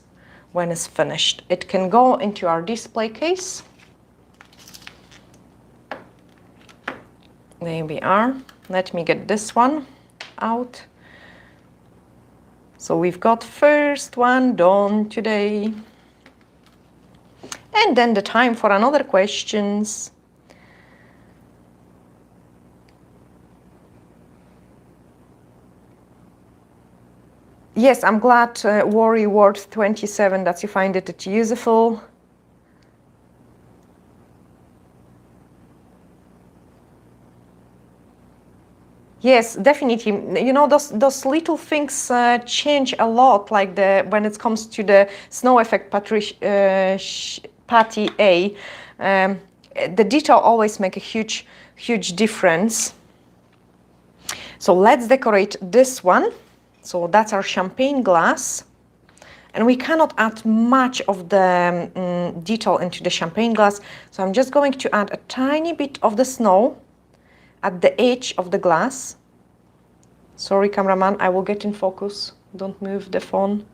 when it's finished. It can go into our display case. There we are. Let me get this one out. So we've got first one done today. And then the time for another questions. Yes, I'm glad Worry Word 27 that you find it useful. Yes, definitely. You know, those little things change a lot. Like when it comes to the snow effect, Patty A, the detail always make a huge difference. So let's decorate this one. So that's our champagne glass, and we cannot add much of the detail into the champagne glass. So I'm just going to add a tiny bit of the snow at the edge of the glass. Sorry, cameraman, I will get in focus. Don't move the phone.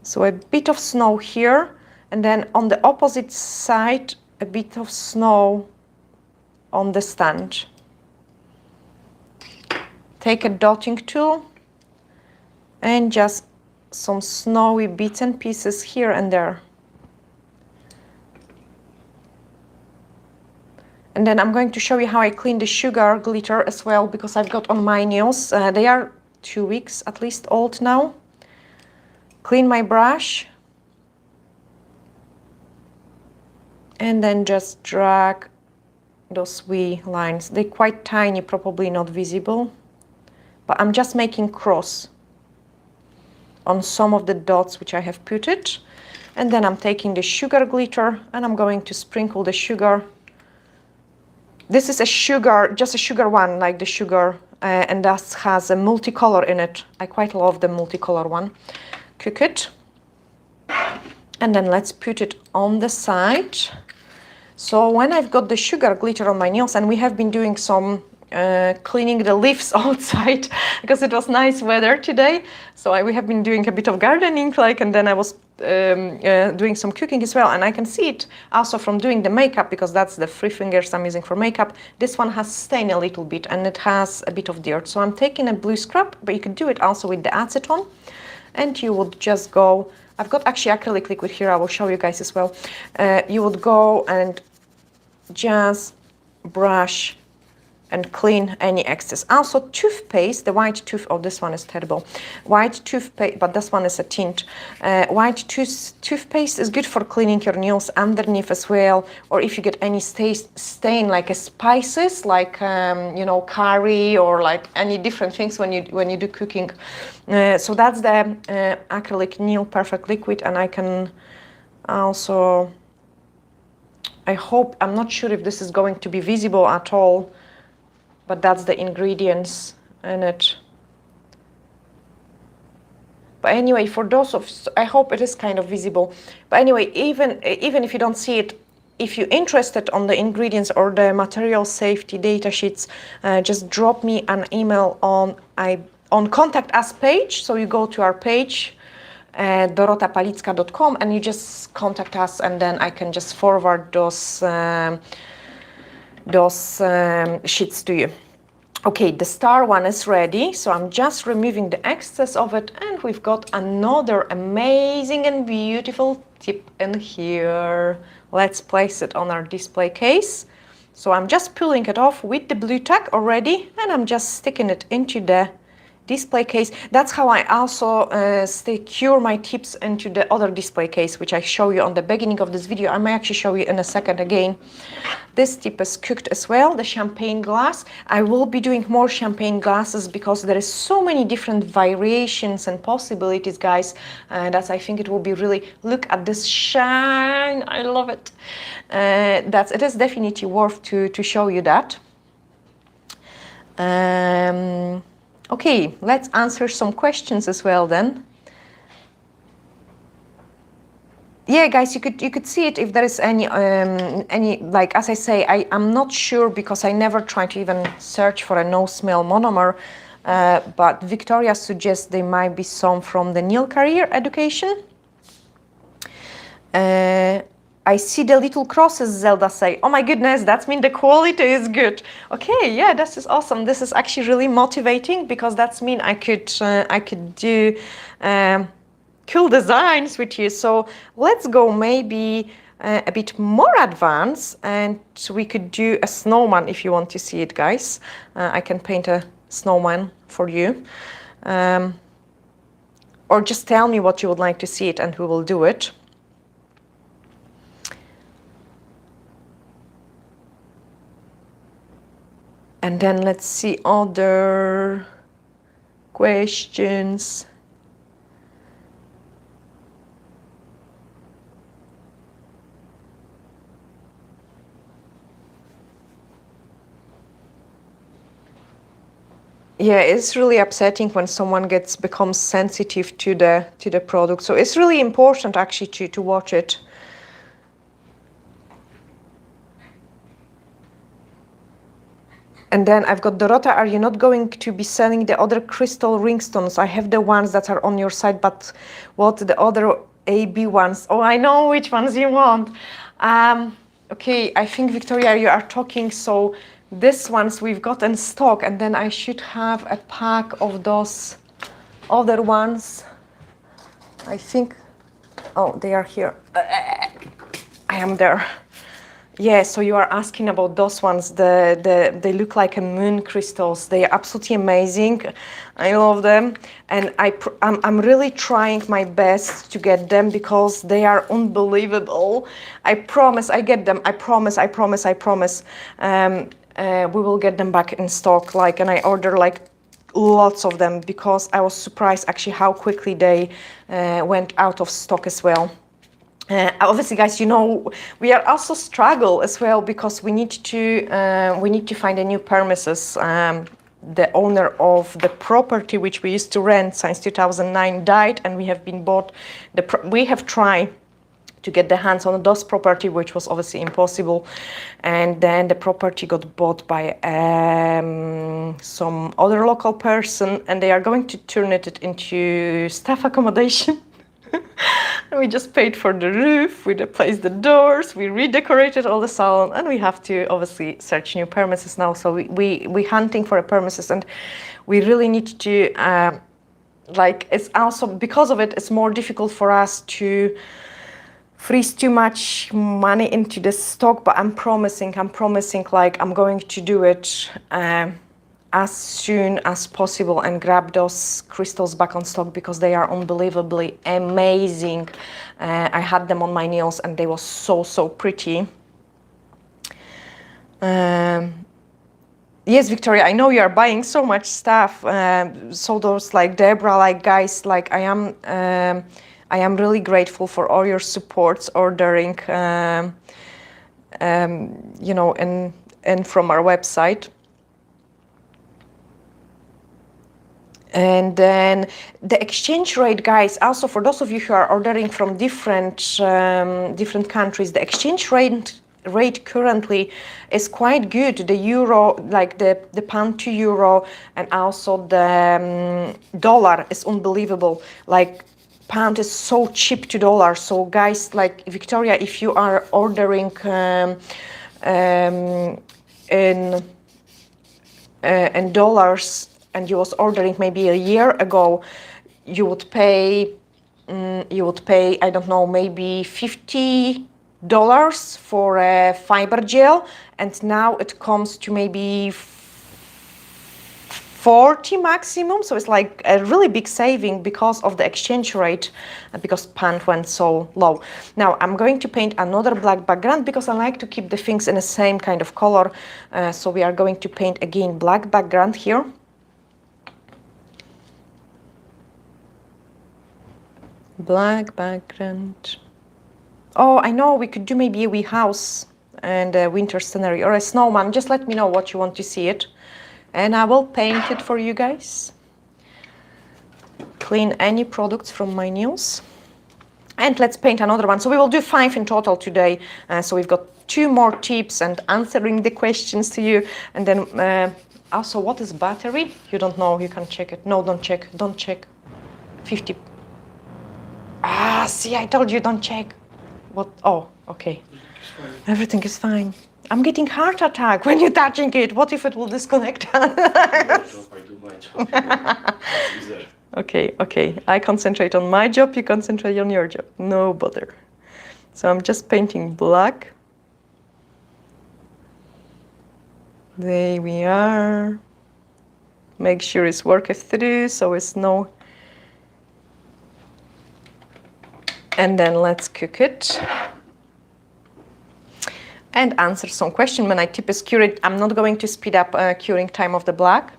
So a bit of snow here, and then on the opposite side, a bit of snow on the stand. Take a dotting tool and just some snowy bits and pieces here and there. And then I'm going to show you how I clean the sugar glitter as well, because I've got on my nails. They are 2 weeks at least old now. Clean my brush. and then just drag those wee lines. They're quite tiny, probably not visible, but I'm just making cross on some of the dots which I have put it. And then I'm taking the sugar glitter and I'm going to sprinkle the sugar. This is a sugar, just a sugar one, like the sugar, and that has a multicolor in it. I quite love the multicolor one. Cook it. And then let's put it on the side. So when I've got the sugar glitter on my nails, and we have been doing some cleaning the leaves outside because it was nice weather today. So we have been doing a bit of gardening, and then I was doing some cooking as well. And I can see it also from doing the makeup, because that's the 3 fingers I'm using for makeup. This one has stained a little bit and it has a bit of dirt. So I'm taking a blue scrub, but you could do it also with the acetone. And you would just go, I've got actually acrylic liquid here, I will show you guys as well. You would go and just brush and clean any excess. Also toothpaste, the white tooth, oh, this one is terrible. White toothpaste, but this one is a tint. White toothpaste is good for cleaning your nails underneath as well, or if you get any stain like a spices, like you know, curry, or like any different things when you do cooking. So that's the acrylic nail perfect liquid, and I can also, I hope, I'm not sure if this is going to be visible at all, but that's the ingredients in it. But anyway, for those of, I hope it is kind of visible. But anyway, even if you don't see it, if you're interested on the ingredients or the material safety data sheets, just drop me an email on contact us page. So you go to our page, dorotapalicka.com, and you just contact us, and then I can just forward those sheets to you. Okay, the star one is ready, so I'm just removing the excess of it, and we've got another amazing and beautiful tip in here. Let's place it on our display case. So I'm just pulling it off with the blue tack already, and I'm just sticking it into the display case. That's how I also secure my tips into the other display case, which I show you on the beginning of this video. I may actually show you in a second again. This tip is cooked as well, the champagne glass. I will be doing more champagne glasses because there is so many different variations and possibilities, guys. That I think it will be really, look at this shine, I love it. It is definitely worth to show you that. Okay, let's answer some questions as well then. Yeah, guys, you could see it if there is any like, as I say, I'm not sure because I never tried to even search for a no smell monomer, but Victoria suggests there might be some from the Nail Career Education. I see the little crosses, Zelda say. Oh my goodness, that means the quality is good. Okay, yeah, this is awesome. This is actually really motivating because that means I could do cool designs with you. So let's go maybe a bit more advanced, and we could do a snowman if you want to see it, guys. I can paint a snowman for you. Or just tell me what you would like to see it and we will do it. And then let's see other questions. Yeah, it's really upsetting when someone becomes sensitive to the product. So it's really important actually to watch it. And then I've got Dorota, are you not going to be selling the other crystal ringstones? I have the ones that are on your site, but what the other AB ones? Oh, I know which ones you want. Okay, I think, Victoria, you are talking, so these ones we've got in stock, and then I should have a pack of those other ones. I think, oh, they are here. I am there. Yeah, so you are asking about those ones. They look like a moon crystals. They are absolutely amazing. I love them, and I'm really trying my best to get them because they are unbelievable. I promise I get them. I promise. I promise. I promise. We will get them back in stock. Like, and I order like lots of them because I was surprised actually how quickly they went out of stock as well. Obviously, guys, you know, we are also struggle as well because we need to find a new premises. The owner of the property which we used to rent since 2009 died, and we have been bought. We have tried to get the hands on those property, which was obviously impossible, and then the property got bought by some other local person, and they are going to turn it into staff accommodation. And we just paid for the roof, we replaced the doors, we redecorated all the salon, and we have to obviously search new premises now. So we hunting for a premises, and we really need to like, it's also because of it, it's more difficult for us to freeze too much money into the stock. But I'm promising like I'm going to do it as soon as possible and grab those crystals back on stock because they are unbelievably amazing. I had them on my nails and they were so pretty. Yes, Victoria, I know you are buying so much stuff. So those like Deborah, like guys, like I am really grateful for all your supports ordering, you know, and from our website. And then the exchange rate, guys, also for those of you who are ordering from different countries, the exchange rate currently is quite good. The euro, like the pound to euro, and also the dollar is unbelievable. Like pound is so cheap to dollar. So guys, like Victoria, if you are ordering in dollars, and you was ordering maybe a year ago, you would pay, I don't know, maybe $50 for a fiber gel, and now it comes to maybe 40 maximum. So it's like a really big saving because of the exchange rate, because pound went so low. Now I'm going to paint another black background because I like to keep the things in the same kind of color. So we are going to paint again black background here. Black background. Oh, I know, we could do maybe a wee house and a winter scenery or a snowman. Just let me know what you want to see it, and I will paint it for you guys. Clean any products from my nails. And let's paint another one. So we will do 5 in total today. So we've got 2 more tips and answering the questions to you. And then also, what is battery? You don't know, you can check it. No, don't check, don't check. 50. Ah, see, I told you, don't check. What? Oh, okay. Everything is fine. I'm getting heart attack when you're touching it. What if it will disconnect? Okay. I concentrate on my job, you concentrate on your job. No bother. So I'm just painting black. There we are. Make sure it's worked through, so it's no. And then let's cook it and answer some questions. My tip is cure it. I'm not going to speed up curing time of the black.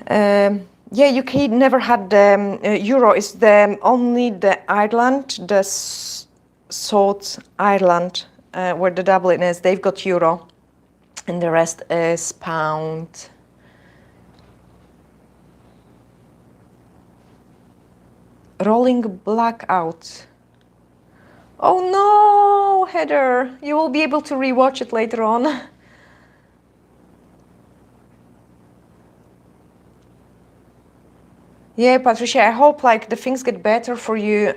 Yeah, UK never had the euro. Is the only the Ireland, the South Ireland, where the Dublin is. They've got euro, and the rest is pound. Rolling black out. Oh no, Heather, you will be able to rewatch it later on. Yeah, Patricia, I hope like the things get better for you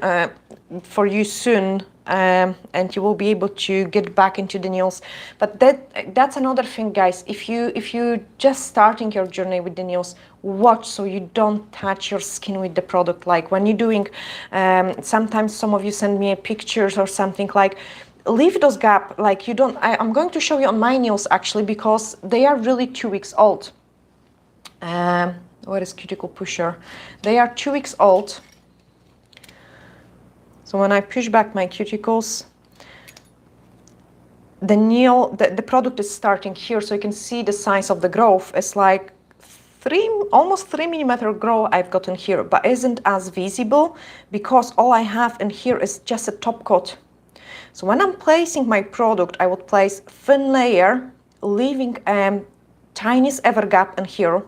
soon, and you will be able to get back into the nails. But that's another thing, guys. If you just starting your journey with the nails, watch so you don't touch your skin with the product. Like when you're doing, sometimes some of you send me pictures or something like. leave those gap, like you don't, I'm going to show you on my nails actually, because they are really 2 weeks old. Where is cuticle pusher? They are 2 weeks old. So when I push back my cuticles, the nail, the product is starting here, so you can see the size of the growth. It's like almost 3 mm growth I've got in here, but isn't as visible because all I have in here is just a top coat. So when I'm placing my product, I would place thin layer, leaving tiniest ever gap in here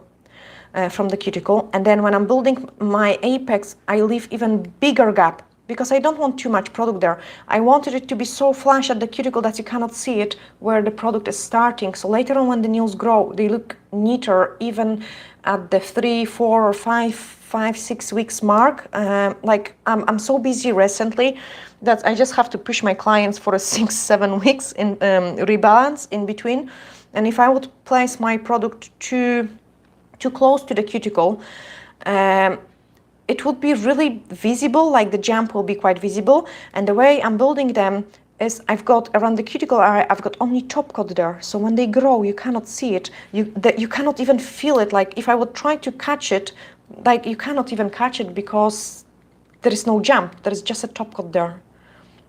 from the cuticle, and then when I'm building my apex, I leave even bigger gap because I don't want too much product there. I wanted it to be so flush at the cuticle that you cannot see it where the product is starting. So later on when the nails grow, they look neater even at the 3, 4 or 5, 6 weeks mark. Like I'm so busy recently that I just have to push my clients for a 6, 7 weeks in rebalance in between. And if I would place my product too close to the cuticle, it would be really visible, like the jump will be quite visible. And the way I'm building them is I've got around the cuticle area, I've got only top coat there. So when they grow, you cannot see it. You cannot even feel it. Like if I would try to catch it, like you cannot even catch it because there is no jump. There is just a top coat there.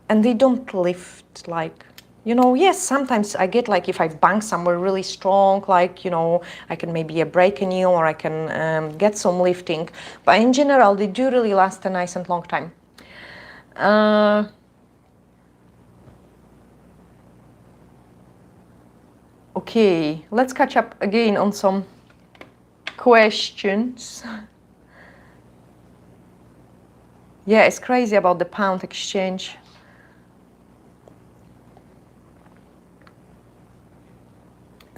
And they don't lift like, you know, yes, sometimes I get like if I bang somewhere really strong, like, you know, I can maybe break a nail or I can get some lifting. But in general, they do really last a nice and long time. Okay, let's catch up again on some questions. Yeah, it's crazy about the pound exchange.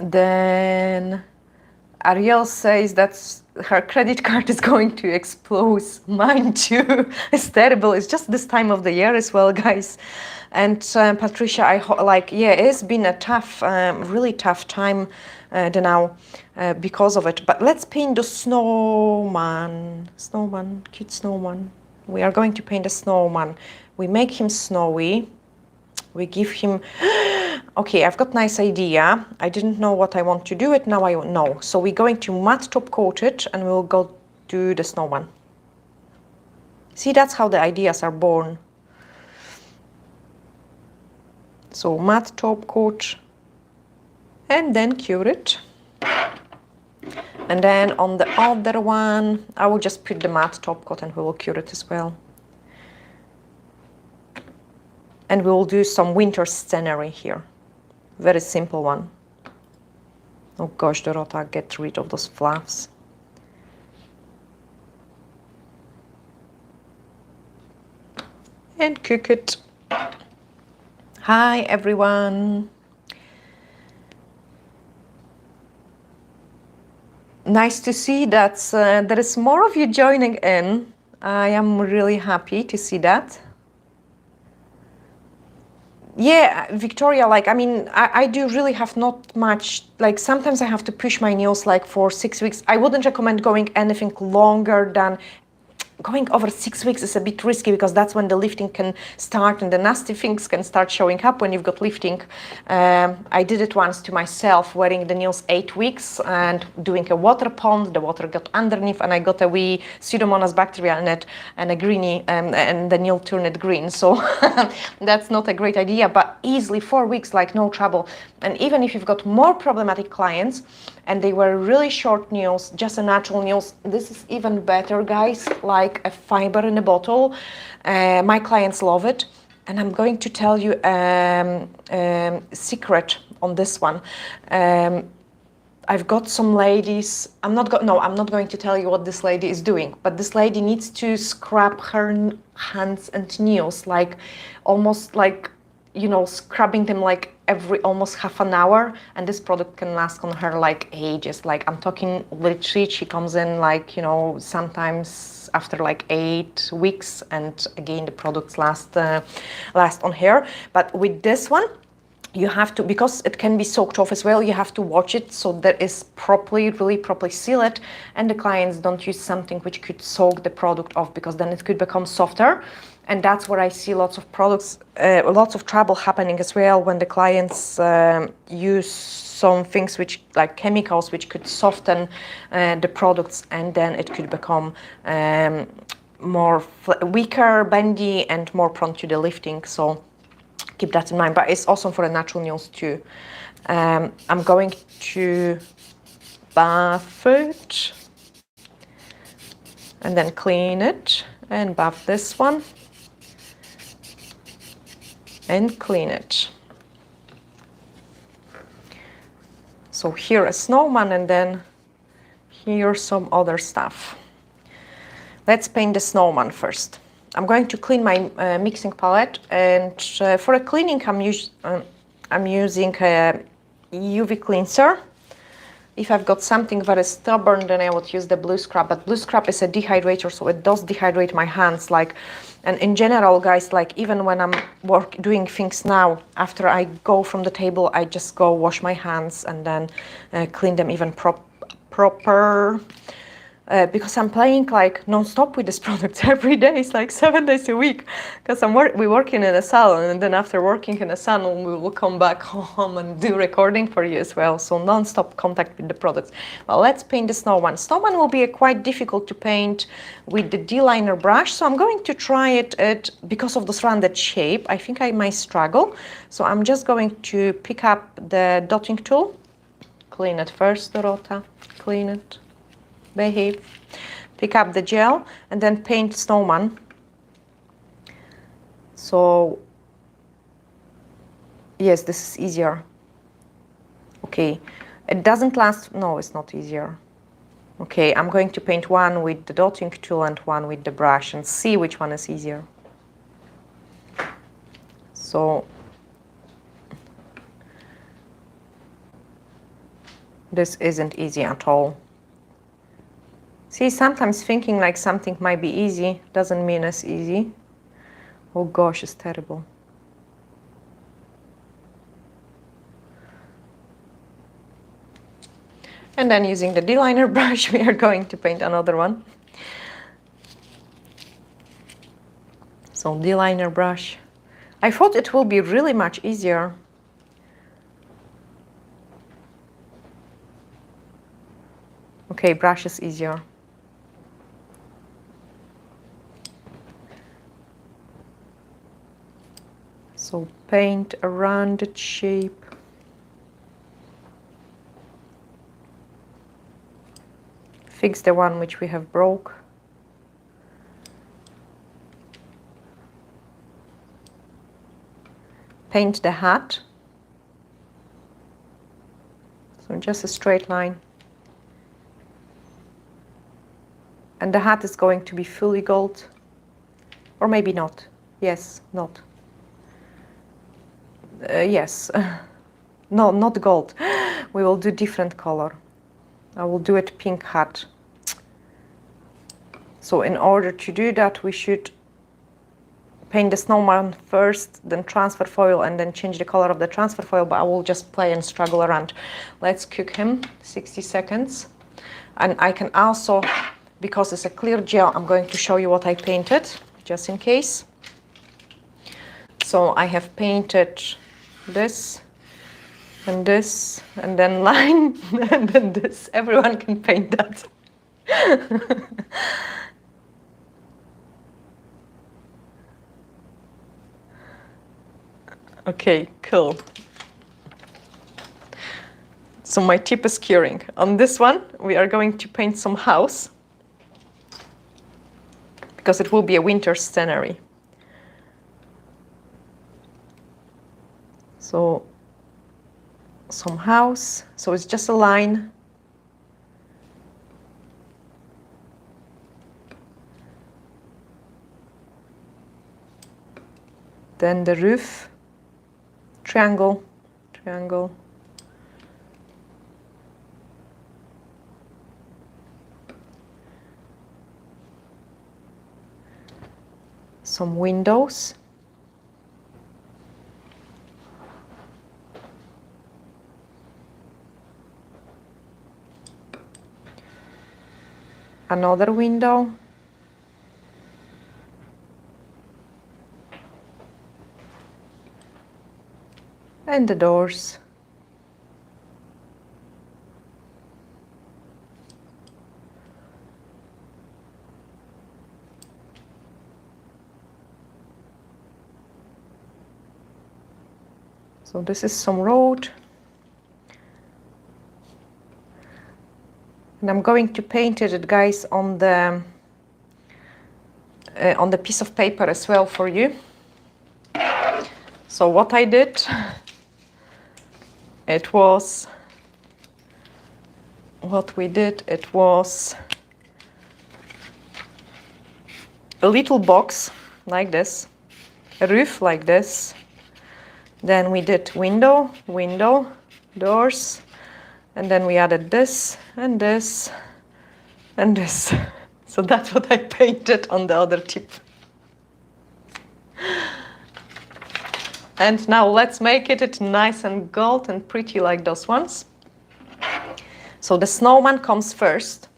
Then Ariel says that her credit card is going to explode. Mine too. It's terrible. It's just this time of the year as well, guys. And Patricia, yeah, it's been a tough, really tough time now because of it. But let's paint the snowman. Snowman, cute snowman. We are going to paint a snowman. We make him snowy. We give him, okay, I've got nice idea. I didn't know what I want to do it, now I know. So we're going to matte top coat it and we'll go do the snowman. See, that's how the ideas are born. So matte top coat and then cure it. And then on the other one, I will just put the matte top coat and we will cure it as well. And we will do some winter scenery here. Very simple one. Oh gosh, Dorota, get rid of those fluffs. And cook it. Hi, everyone. Nice to see that there is more of you joining in. I am really happy to see that. Yeah, Victoria, like, I mean, I do really have not much, like, sometimes I have to push my nails like for 6 weeks. I wouldn't recommend going anything longer than, going over 6 weeks is a bit risky because that's when the lifting can start and the nasty things can start showing up when you've got lifting. I did it once to myself, wearing the nails 8 weeks and doing a water pond. The water got underneath and I got a wee Pseudomonas bacteria in it and a greenie, and the nail turned it green. So that's not a great idea, but easily 4 weeks, like no trouble. And even if you've got more problematic clients and they were really short nails, just a natural nails, this is even better, guys, like a fiber in a bottle. My clients love it. And I'm going to tell you a secret on this one. I've got some ladies, I'm not going to tell you what this lady is doing, but this lady needs to scrub her hands and nails, like almost like, you know, scrubbing them like every almost half an hour, and this product can last on her like ages. Like I'm talking literally, she comes in like, you know, sometimes after like 8 weeks, and again the products last on her. But with this one, you have to, because it can be soaked off as well, you have to watch it so that is properly, really properly seal it, and the clients don't use something which could soak the product off, because then it could become softer. And that's where I see lots of products, lots of trouble happening as well, when the clients use some things which, like chemicals, which could soften the products, and then it could become more weaker, bendy, and more prone to the lifting. So keep that in mind, but it's awesome for the natural nails too. I'm going to buff it and then clean it, and buff this one and clean it. So here a snowman, and then here some other stuff. Let's paint the snowman first. I'm going to clean my mixing palette, and for a cleaning I'm using a UV cleanser. If I've got something very stubborn, then I would use the blue scrub, but blue scrub is a dehydrator, so it does dehydrate my hands. And in general, guys, like even when I'm doing things now, after I go from the table, I just go wash my hands and then clean them even proper. Because I'm playing like non-stop with this product every day. It's like 7 days a week, because we're working in a salon, and then after working in a salon we will come back home and do recording for you as well. So non-stop contact with the products. Well, let's paint the snowman. Snowman will be quite difficult to paint with the D-liner brush, so I'm going to try it because of this rounded shape. I think I might struggle, so I'm just going to pick up the dotting tool. Clean it first, Dorota, clean it. Behave. Pick up the gel and then paint snowman. So yes, this is easier. Okay, it doesn't last. No, it's not easier. Okay, I'm going to paint one with the dotting tool and one with the brush and see which one is easier. So this isn't easy at all. See, sometimes thinking like something might be easy doesn't mean it's easy. Oh gosh, it's terrible. And then using the D-liner brush, we are going to paint another one. So D-liner brush. I thought it will be really much easier. Okay, brush is easier. So paint a rounded shape. Fix the one which we have broke. Paint the hat. So just a straight line. And the hat is going to be fully gold. Or maybe not. Yes, not. Yes. No, not gold. We will do different color. I will do it pink hat. So in order to do that, we should paint the snowman first, then transfer foil, and then change the color of the transfer foil, but I will just play and struggle around. Let's cook him 60 seconds. And I can also, because it's a clear gel, I'm going to show you what I painted, just in case. So I have painted this, and then line, and then this. Everyone can paint that. Okay, cool. So my tip is curing. On this one, we are going to paint some house, because it will be a winter scenery. So some house, so it's just a line. Then the roof, triangle, triangle. Some windows. another window. And the doors. So this is some road. And I'm going to paint it, guys, on the piece of paper as well for you. So what I did, it was a little box like this, a roof like this. Then we did window, window, doors, and then we added this and this and this. So that's what I painted on the other tip. And now let's make it nice and gold and pretty like those ones. So the snowman comes first.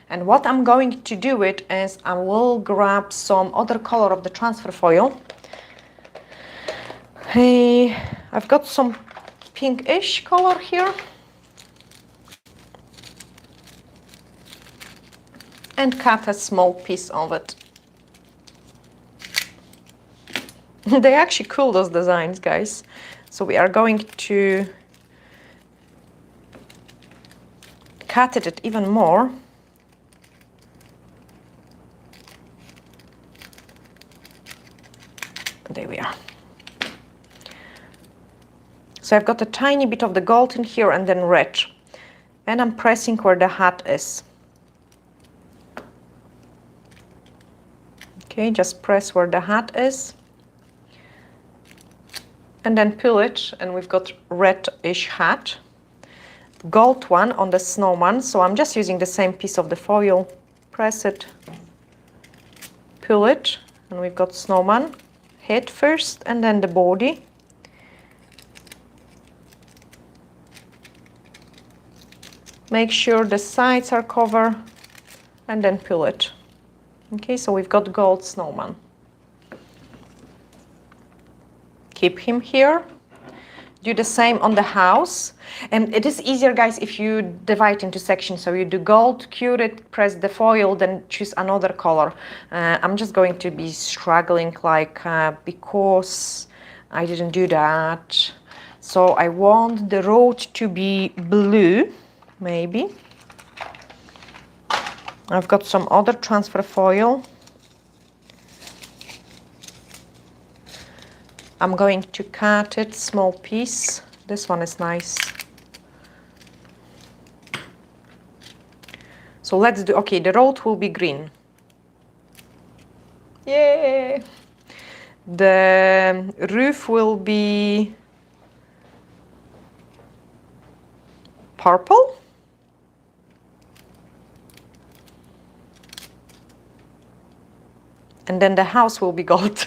And what I'm going to do it is I will grab some other color of the transfer foil. Hey, I've got some pinkish color here. And cut a small piece of it. They actually cool, those designs, guys. So we are going to cut it even more. There we are. So I've got a tiny bit of the gold in here and then red. And I'm pressing where the hat is. Okay, just press where the hat is. And then pull it, and we've got reddish hat. Gold one on the snowman, so I'm just using the same piece of the foil. Press it, pull it, and we've got snowman. Head first, and then the body. Make sure the sides are covered, and then pull it. Okay, so we've got gold snowman. Keep him here. Do the same on the house. And it is easier, guys, if you divide into sections. So you do gold, cure it, press the foil, then choose another color. I'm just going to be struggling, like, because I didn't do that. So I want the road to be blue, maybe. I've got some other transfer foil. I'm going to cut it, small piece. This one is nice. So let's do, okay, the road will be green. Yay! The roof will be purple. And then the house will be gold.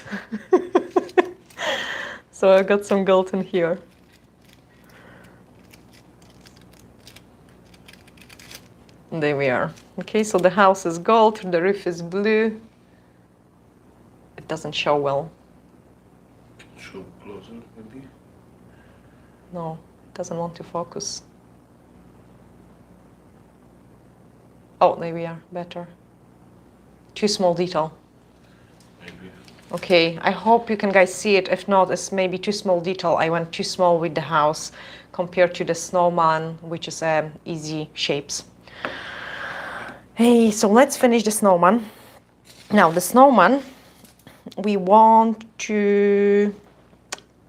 So I got some gold in here. And there we are. Okay, so the house is gold, the roof is blue. It doesn't show well. Show closer, maybe? No, it doesn't want to focus. Oh, there we are, better. Too small detail. Maybe. Okay, I hope you can guys see it. If not, it's maybe too small detail. I went too small with the house compared to the snowman, which is easy shapes. Hey, so let's finish the snowman. Now the snowman, we want to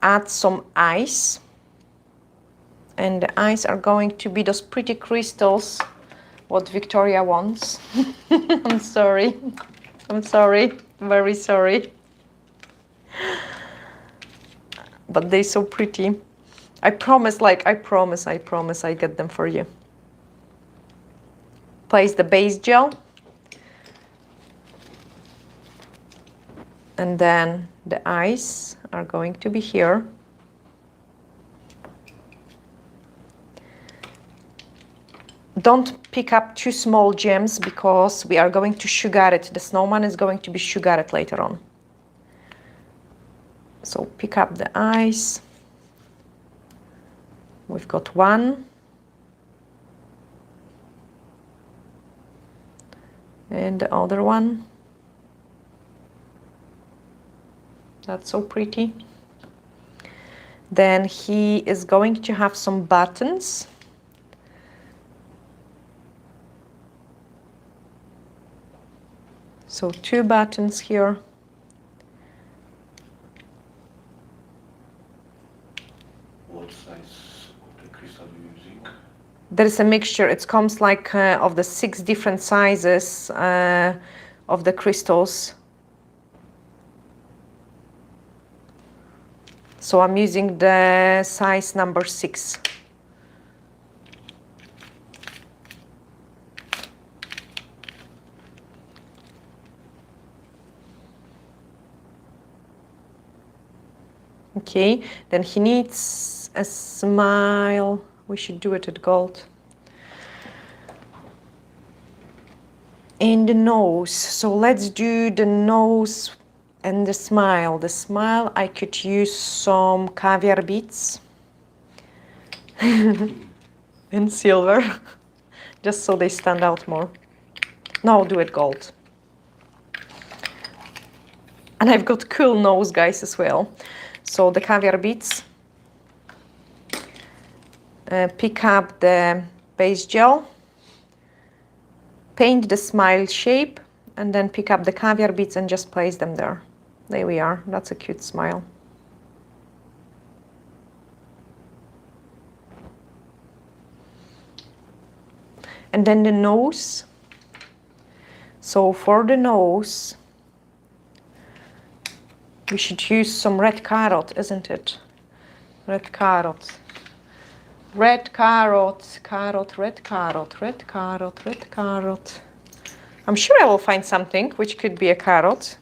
add some eyes. And the eyes are going to be those pretty crystals, what Victoria wants. I'm sorry. I'm sorry. Very sorry. But they're so pretty. I promise I get them for you. Place the base gel. And then the eyes are going to be here. don't pick up too small gems because we are going to sugar it. The snowman is going to be sugared later on. So pick up the eyes. We've got one. And the other one. That's so pretty. Then he is going to have some buttons. So 2 buttons here. What size of the crystal are you using? There is a mixture. It comes like of the 6 different sizes of the crystals. So I'm using the size number 6. Okay, then he needs a smile. We should do it at gold. And the nose. So let's do the nose and the smile. The smile, I could use some caviar beads in silver, just so they stand out more. No, I'll do it gold. And I've got cool nose, guys, as well. So the caviar beads. Pick up the base gel. Paint the smile shape. And then pick up the caviar beads and just place them there. There we are. That's a cute smile. And then the nose. So for the nose, we should use some red carrot, isn't it? Red carrot. Red carrot, carrot, red carrot, red carrot, red carrot. I'm sure I will find something which could be a carrot.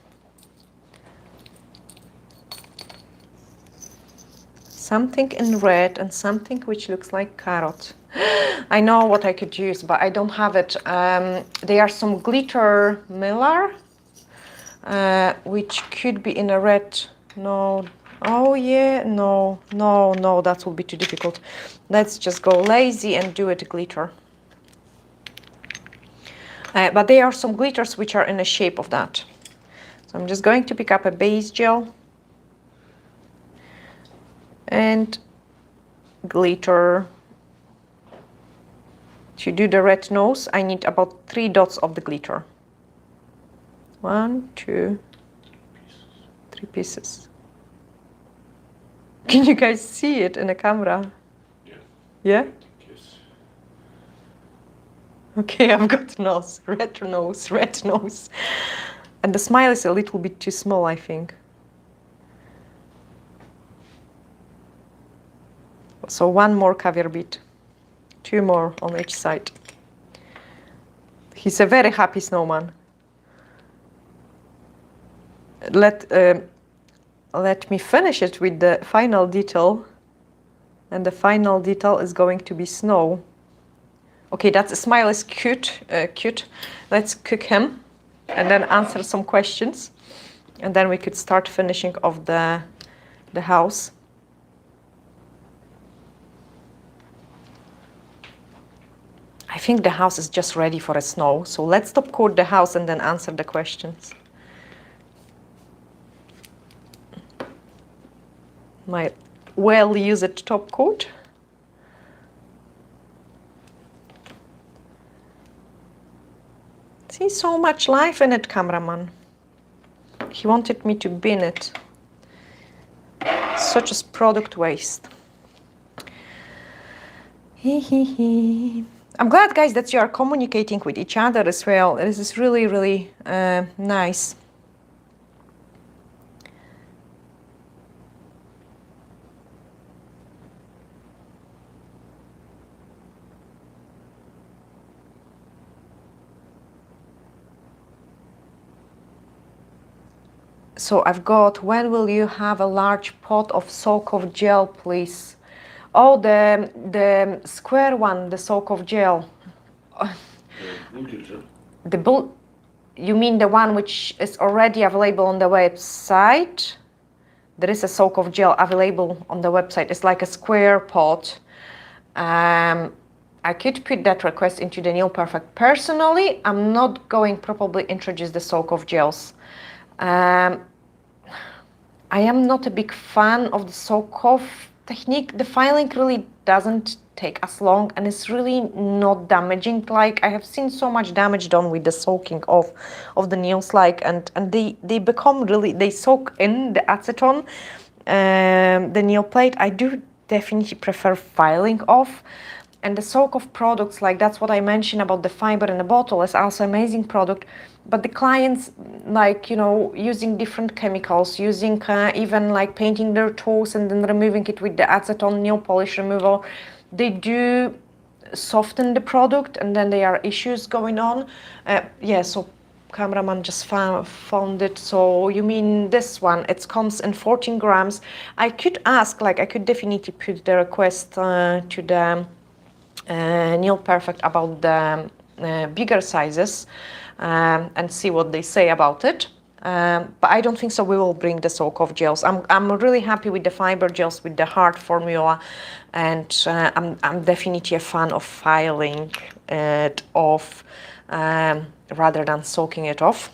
Something in red and something which looks like carrot. I know what I could use, but I don't have it. There are some glitter Miller, which could be in a red. No. Oh yeah, no, that will be too difficult. Let's just go lazy and do it glitter. But there are some glitters which are in the shape of that. So I'm just going to pick up a base gel and glitter. To do the red nose, I need about 3 dots of the glitter. 1, 2, 3 pieces. Can you guys see it in the camera? Yeah. Yeah? Yes. Okay, I've got nose, red nose, red nose. And the smile is a little bit too small, I think. So 1 more caviar bead, 2 more on each side. He's a very happy snowman. Let me finish it with the final detail. And the final detail is going to be snow. Okay, that smile is cute. Let's cook him and then answer some questions. And then we could start finishing off the house. I think the house is just ready for a snow. So let's top coat the house and then answer the questions. My well-used top coat. See, so much life in it, cameraman. He wanted me to bin it. Such as product waste. I'm glad, guys, that you are communicating with each other as well. This is really, really nice. So I've got, when will you have a large pot of soak of gel, please? Oh, the square one, the soak of gel. The bull. You mean the one which is already available on the website? There is a soak of gel available on the website. It's like a square pot. I could put that request into the Nail Perfect. Personally, I'm not going probably introduce the soak of gels. I am not a big fan of the soak of technique. The filing really doesn't take as long and it's really not damaging. Like I have seen so much damage done with the soaking of the nails, like and they become really, they soak in the acetone, the nail plate. I do definitely prefer filing off. And the soak of products, like that's what I mentioned about the fiber in the bottle, is also amazing product. But the clients, like, you know, using different chemicals, using even like painting their toes and then removing it with the acetone nail polish removal, they do soften the product and then there are issues going on. Yeah, so cameraman just found it. So you mean this one? It comes in 14 grams. I could ask, like I could definitely put the request to the Nail Perfect about the bigger sizes and see what they say about it. But I don't think so we will bring the soak of gels. I'm really happy with the fiber gels with the hard formula, and I'm definitely a fan of filing it off rather than soaking it off.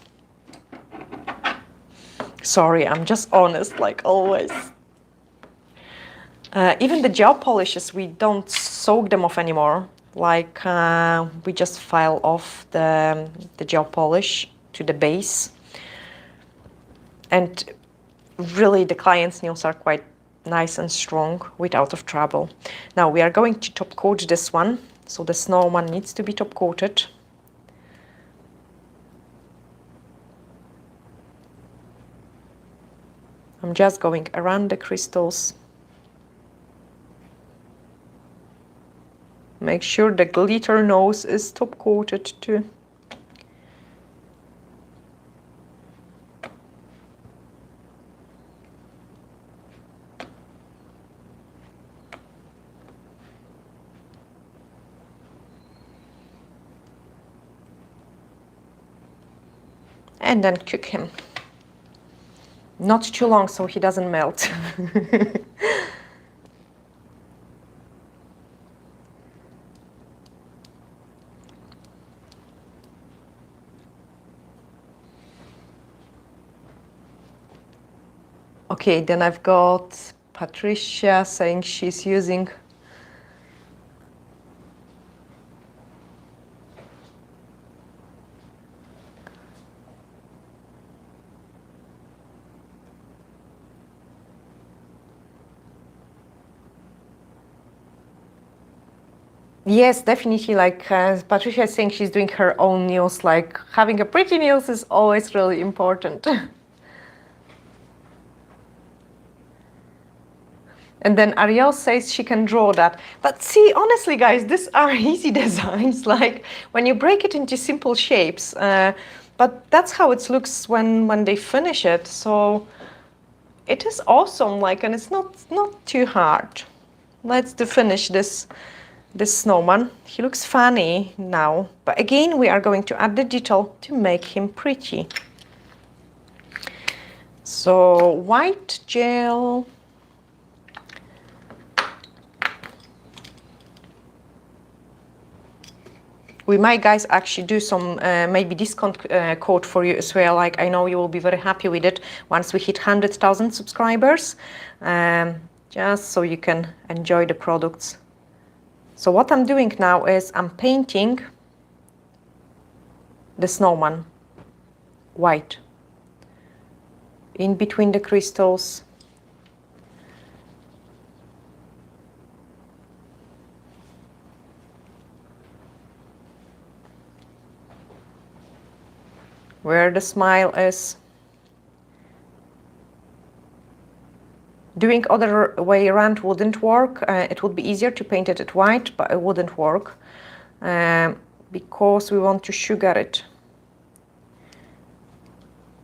Sorry, I'm just honest like always. Even the gel polishes, we don't soak them off anymore. Like we just file off the gel polish to the base. And really the client's nails are quite nice and strong without of trouble. Now we are going to top coat this one. So the Snowman needs to be top coated. I'm just going around the crystals. Make sure the glitter nose is top coated too. And then cook him. Not too long so he doesn't melt. Okay, then I've got Patricia saying she's using Yes, definitely. Like Patricia is saying, she's doing her own nails. Like having a pretty nails is always really important. And then Ariel says she can draw that. But see, honestly, guys, these are easy designs. Like when you break it into simple shapes. But that's how it looks when they finish it. So it is awesome. Like, and it's not too hard. Let's finish this snowman. He looks funny now, but again we are going to add the detail to make him pretty. So white gel, we might, guys, actually do some maybe discount code for you as well. Like I know you will be very happy with it once we hit 100,000 subscribers, just so you can enjoy the products. So what I'm doing now is I'm painting the snowman white in between the crystals. Where the smile is. Doing other way around wouldn't work. It would be easier to paint it white, but it wouldn't work because we want to sugar it.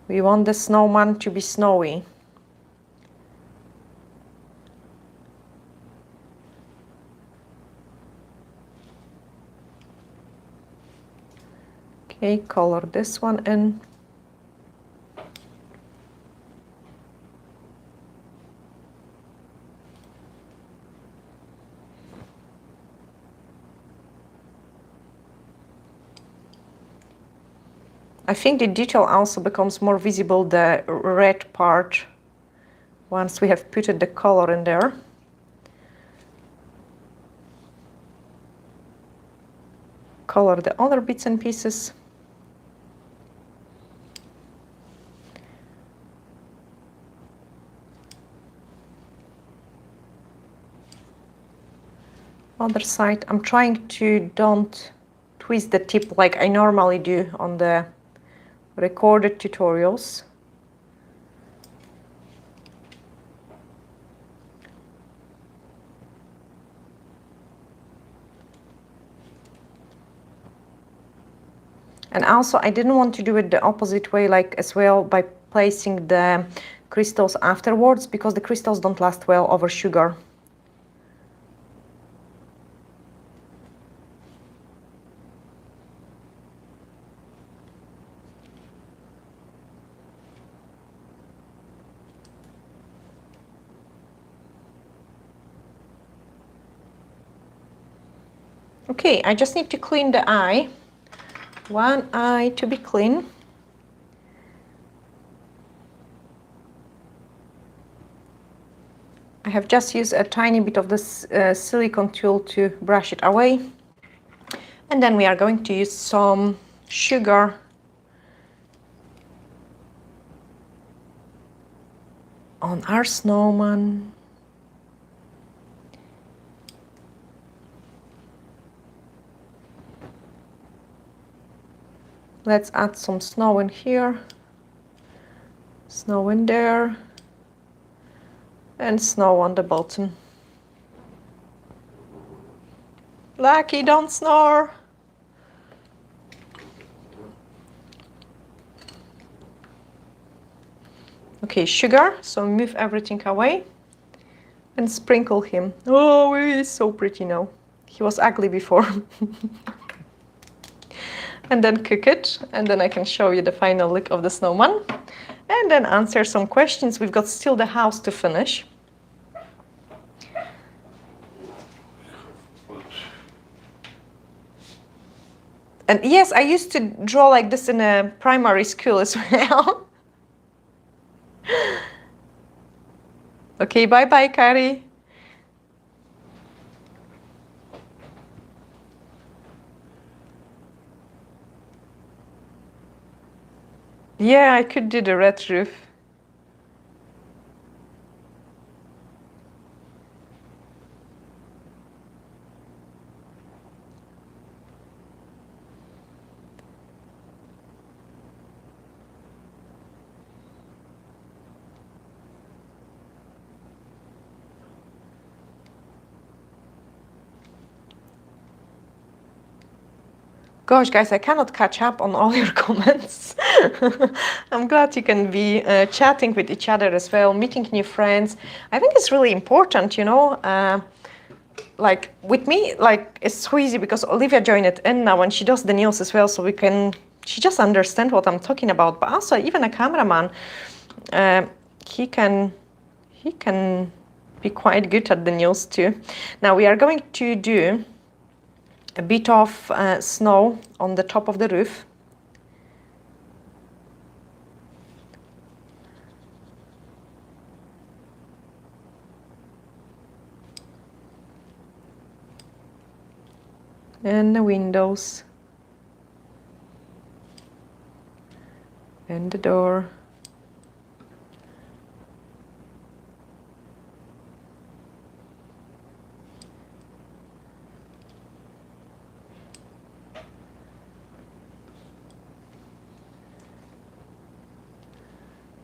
We want the snowman to be snowy. Okay, color this one in. I think the detail also becomes more visible, the red part, once we have put the color in there. Color the other bits and pieces. Other side, I'm trying to don't twist the tip like I normally do on the recorded tutorials. And also I didn't want to do it the opposite way, like as well by placing the crystals afterwards, because the crystals don't last well over sugar. Okay, I just need to clean the eye. One eye to be clean. I have just used a tiny bit of this silicone tool to brush it away. And then we are going to use some sugar on our snowman. Let's add some snow in here, snow in there, and snow on the bottom. Lucky, don't snore! Okay, sugar, so move everything away and sprinkle him. Oh, he is so pretty now. He was ugly before. And then cook it, and then I can show you the final look of the snowman. And then answer some questions. We've got still the house to finish. And yes, I used to draw like this in a primary school as well. Okay, bye-bye, Kari. Yeah, I could do the red roof. Gosh, guys, I cannot catch up on all your comments. I'm glad you can be chatting with each other as well, meeting new friends. I think it's really important, you know. Like with me, like it's so easy because Olivia joined it in now and she does the nails as well, so she just understands what I'm talking about. But also, even a cameraman, he can be quite good at the nails too. Now we are going to do a bit of snow on the top of the roof. And the windows. And the door.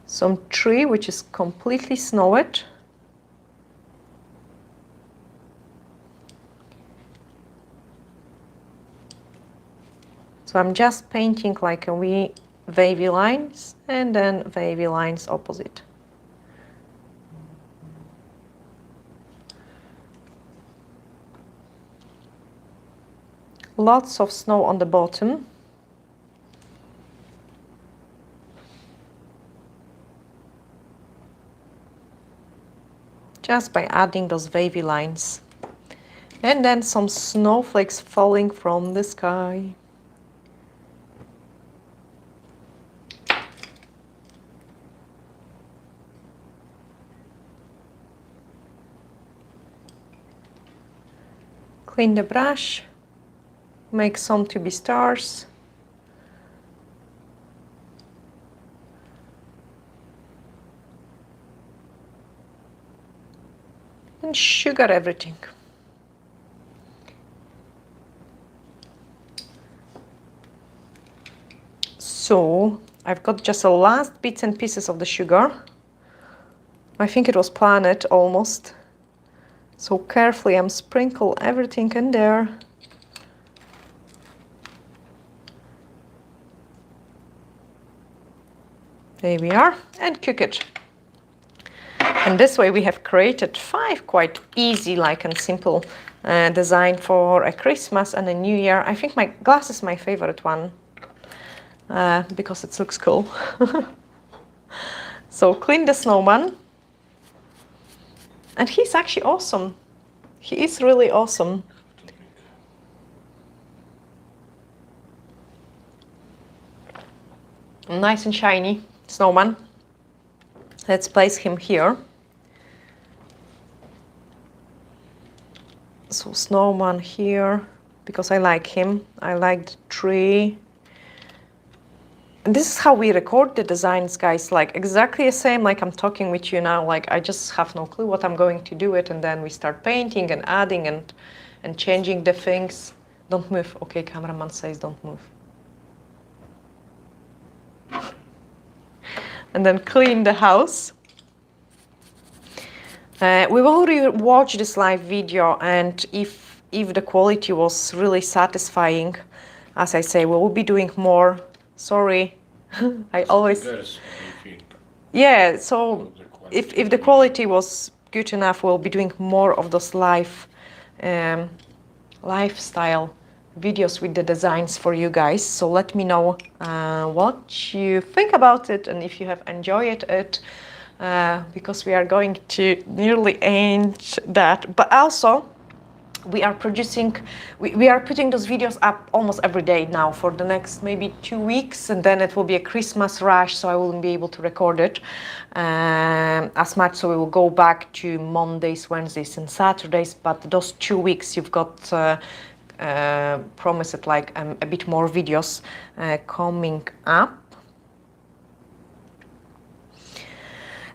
Some tree which is completely snowed. So I'm just painting like a wee wavy lines and then wavy lines opposite. Lots of snow on the bottom. just by adding those wavy lines. And then some snowflakes falling from the sky. Clean the brush, make some to be stars. And sugar everything. So I've got just the last bits and pieces of the sugar. I think it was planned almost. So carefully I'm sprinkle everything in there. There we are, and cook it. And this way we have created 5 quite easy, like, and simple design for a Christmas and a New Year. I think my glass is my favorite one because it looks cool. So clean the snowman. And he's actually awesome. He is really awesome. Nice and shiny snowman. Let's place him here. So snowman here, because I like him. I like the tree. And this is how we record the designs, guys, like exactly the same like I'm talking with you now. Like I just have no clue what I'm going to do it, and then we start painting and adding and changing the things. Don't move. Okay, cameraman says don't move. And then clean the house. We will watch this live video, and if the quality was really satisfying, as I say, we will be doing more. Sorry, I always... Yeah, so if the quality was good enough, we'll be doing more of those lifestyle videos with the designs for you guys. So let me know what you think about it and if you have enjoyed it, because we are going to nearly end that. But also we are producing, we are putting those videos up almost every day now for the next maybe 2 weeks, and then it will be a Christmas rush, so I won't be able to record it as much. So we will go back to Mondays, Wednesdays and Saturdays, but those 2 weeks you've got promised like a bit more videos coming up.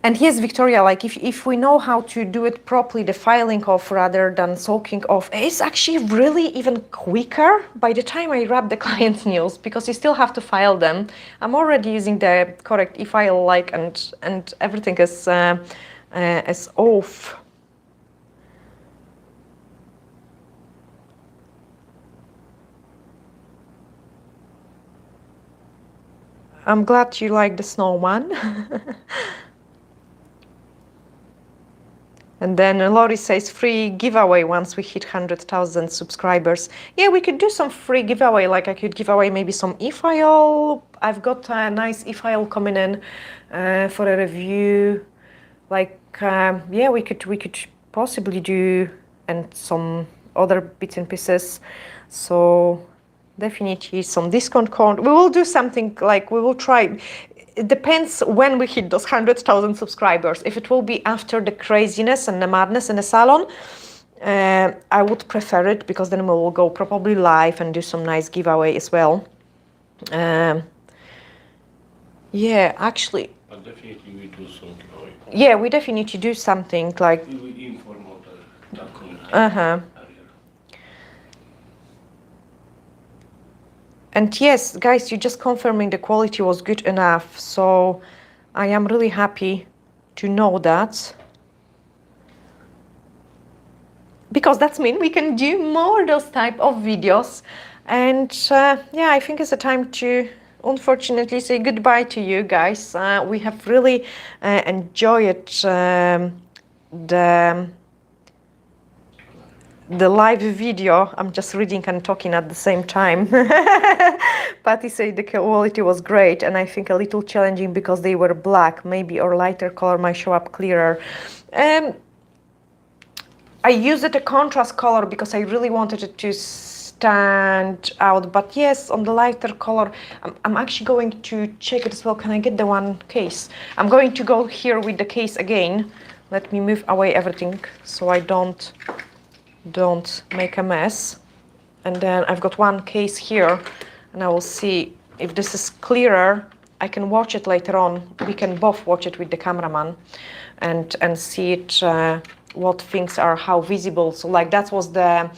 And yes, Victoria, like if we know how to do it properly, the filing off rather than soaking off, it's actually really even quicker by the time I wrap the client's nails, because you still have to file them. I'm already using the correct e-file, like, and everything is off. I'm glad you like the snowman. And then Lori says free giveaway once we hit 100,000 subscribers. Yeah, we could do some free giveaway. Like I could give away maybe some e-file. I've got a nice e-file coming in for a review. Like yeah, we could possibly do, and some other bits and pieces. So definitely some discount code. We will do something, like we will try. It depends when we hit those 100,000 subscribers. If it will be after the craziness and the madness in the salon, I would prefer it, because then we will go probably live and do some nice giveaway as well. Yeah, actually. But definitely we do some giveaway. Yeah, we definitely need to do something like. We will inform the community. And yes, guys, you're just confirming the quality was good enough. So I am really happy to know that, because that means we can do more those type of videos. And yeah, I think it's a time to unfortunately say goodbye to you guys. We have really enjoyed the live video. I'm just reading and talking at the same time. Patty said the quality was great, and I think a little challenging because they were black, maybe, or lighter color might show up clearer. I used it a contrast color because I really wanted it to stand out. But yes, on the lighter color, I'm actually going to check it as well. Can I get the one case? I'm going to go here with the case again. Let me move away everything so I don't make a mess. And then I've got one case here, and I will see if this is clearer. I can watch it later on. We can both watch it with the cameraman and see it, what things are how visible. So like that was the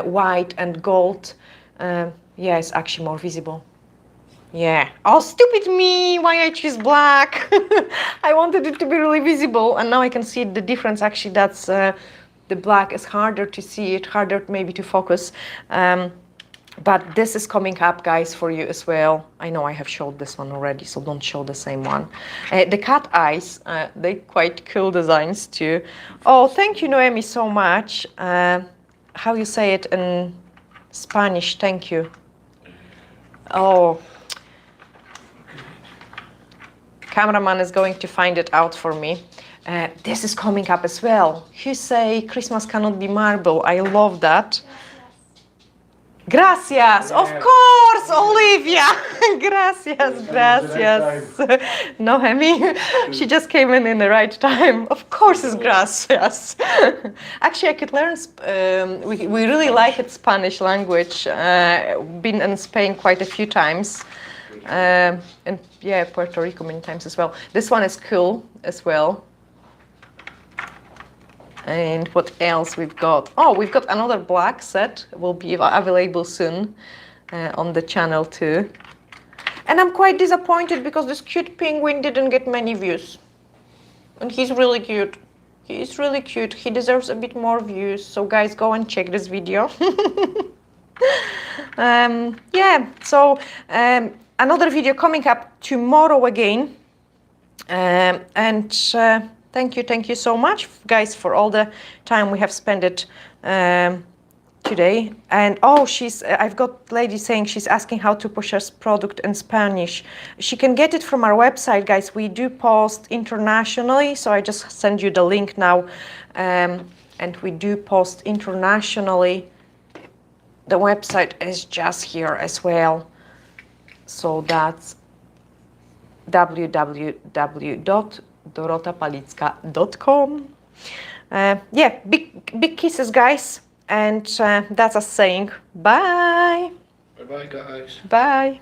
white and gold. Yeah, it's actually more visible. Yeah. Oh, stupid me! Why I choose black? I wanted it to be really visible, and now I can see the difference. Actually, that's the black is harder to see it, harder maybe to focus. But this is coming up, guys, for you as well. I know I have showed this one already, so don't show the same one. The cat eyes, they quite cool designs too. Oh, thank you, Noemi, so much. How you say it in Spanish? Thank you. Oh. Cameraman is going to find it out for me. This is coming up as well. You say Christmas cannot be marble. I love that. Gracias, of course, Olivia. Gracias, gracias. Noemi, she just came in the right time. Of course, it's gracias. Actually, I could learn. We really like it, Spanish language. Been in Spain quite a few times. And yeah, Puerto Rico many times as well. This one is cool as well. And what else we've got? Oh, we've got another black set. Will be available soon on the channel too. And I'm quite disappointed because this cute penguin didn't get many views. And he's really cute. He's really cute. He deserves a bit more views. So guys, go and check this video. Yeah, so another video coming up tomorrow again. Thank you so much, guys, for all the time we have spent it today. And oh, I've got lady saying she's asking how to purchase product in Spanish. She can get it from our website, guys. We do post internationally, so I just send you the link now. And we do post internationally. The website is just here as well. So that's www.dorotapalica.com. Yeah, big kisses, guys. And that's us saying bye. Bye-bye, guys. Bye.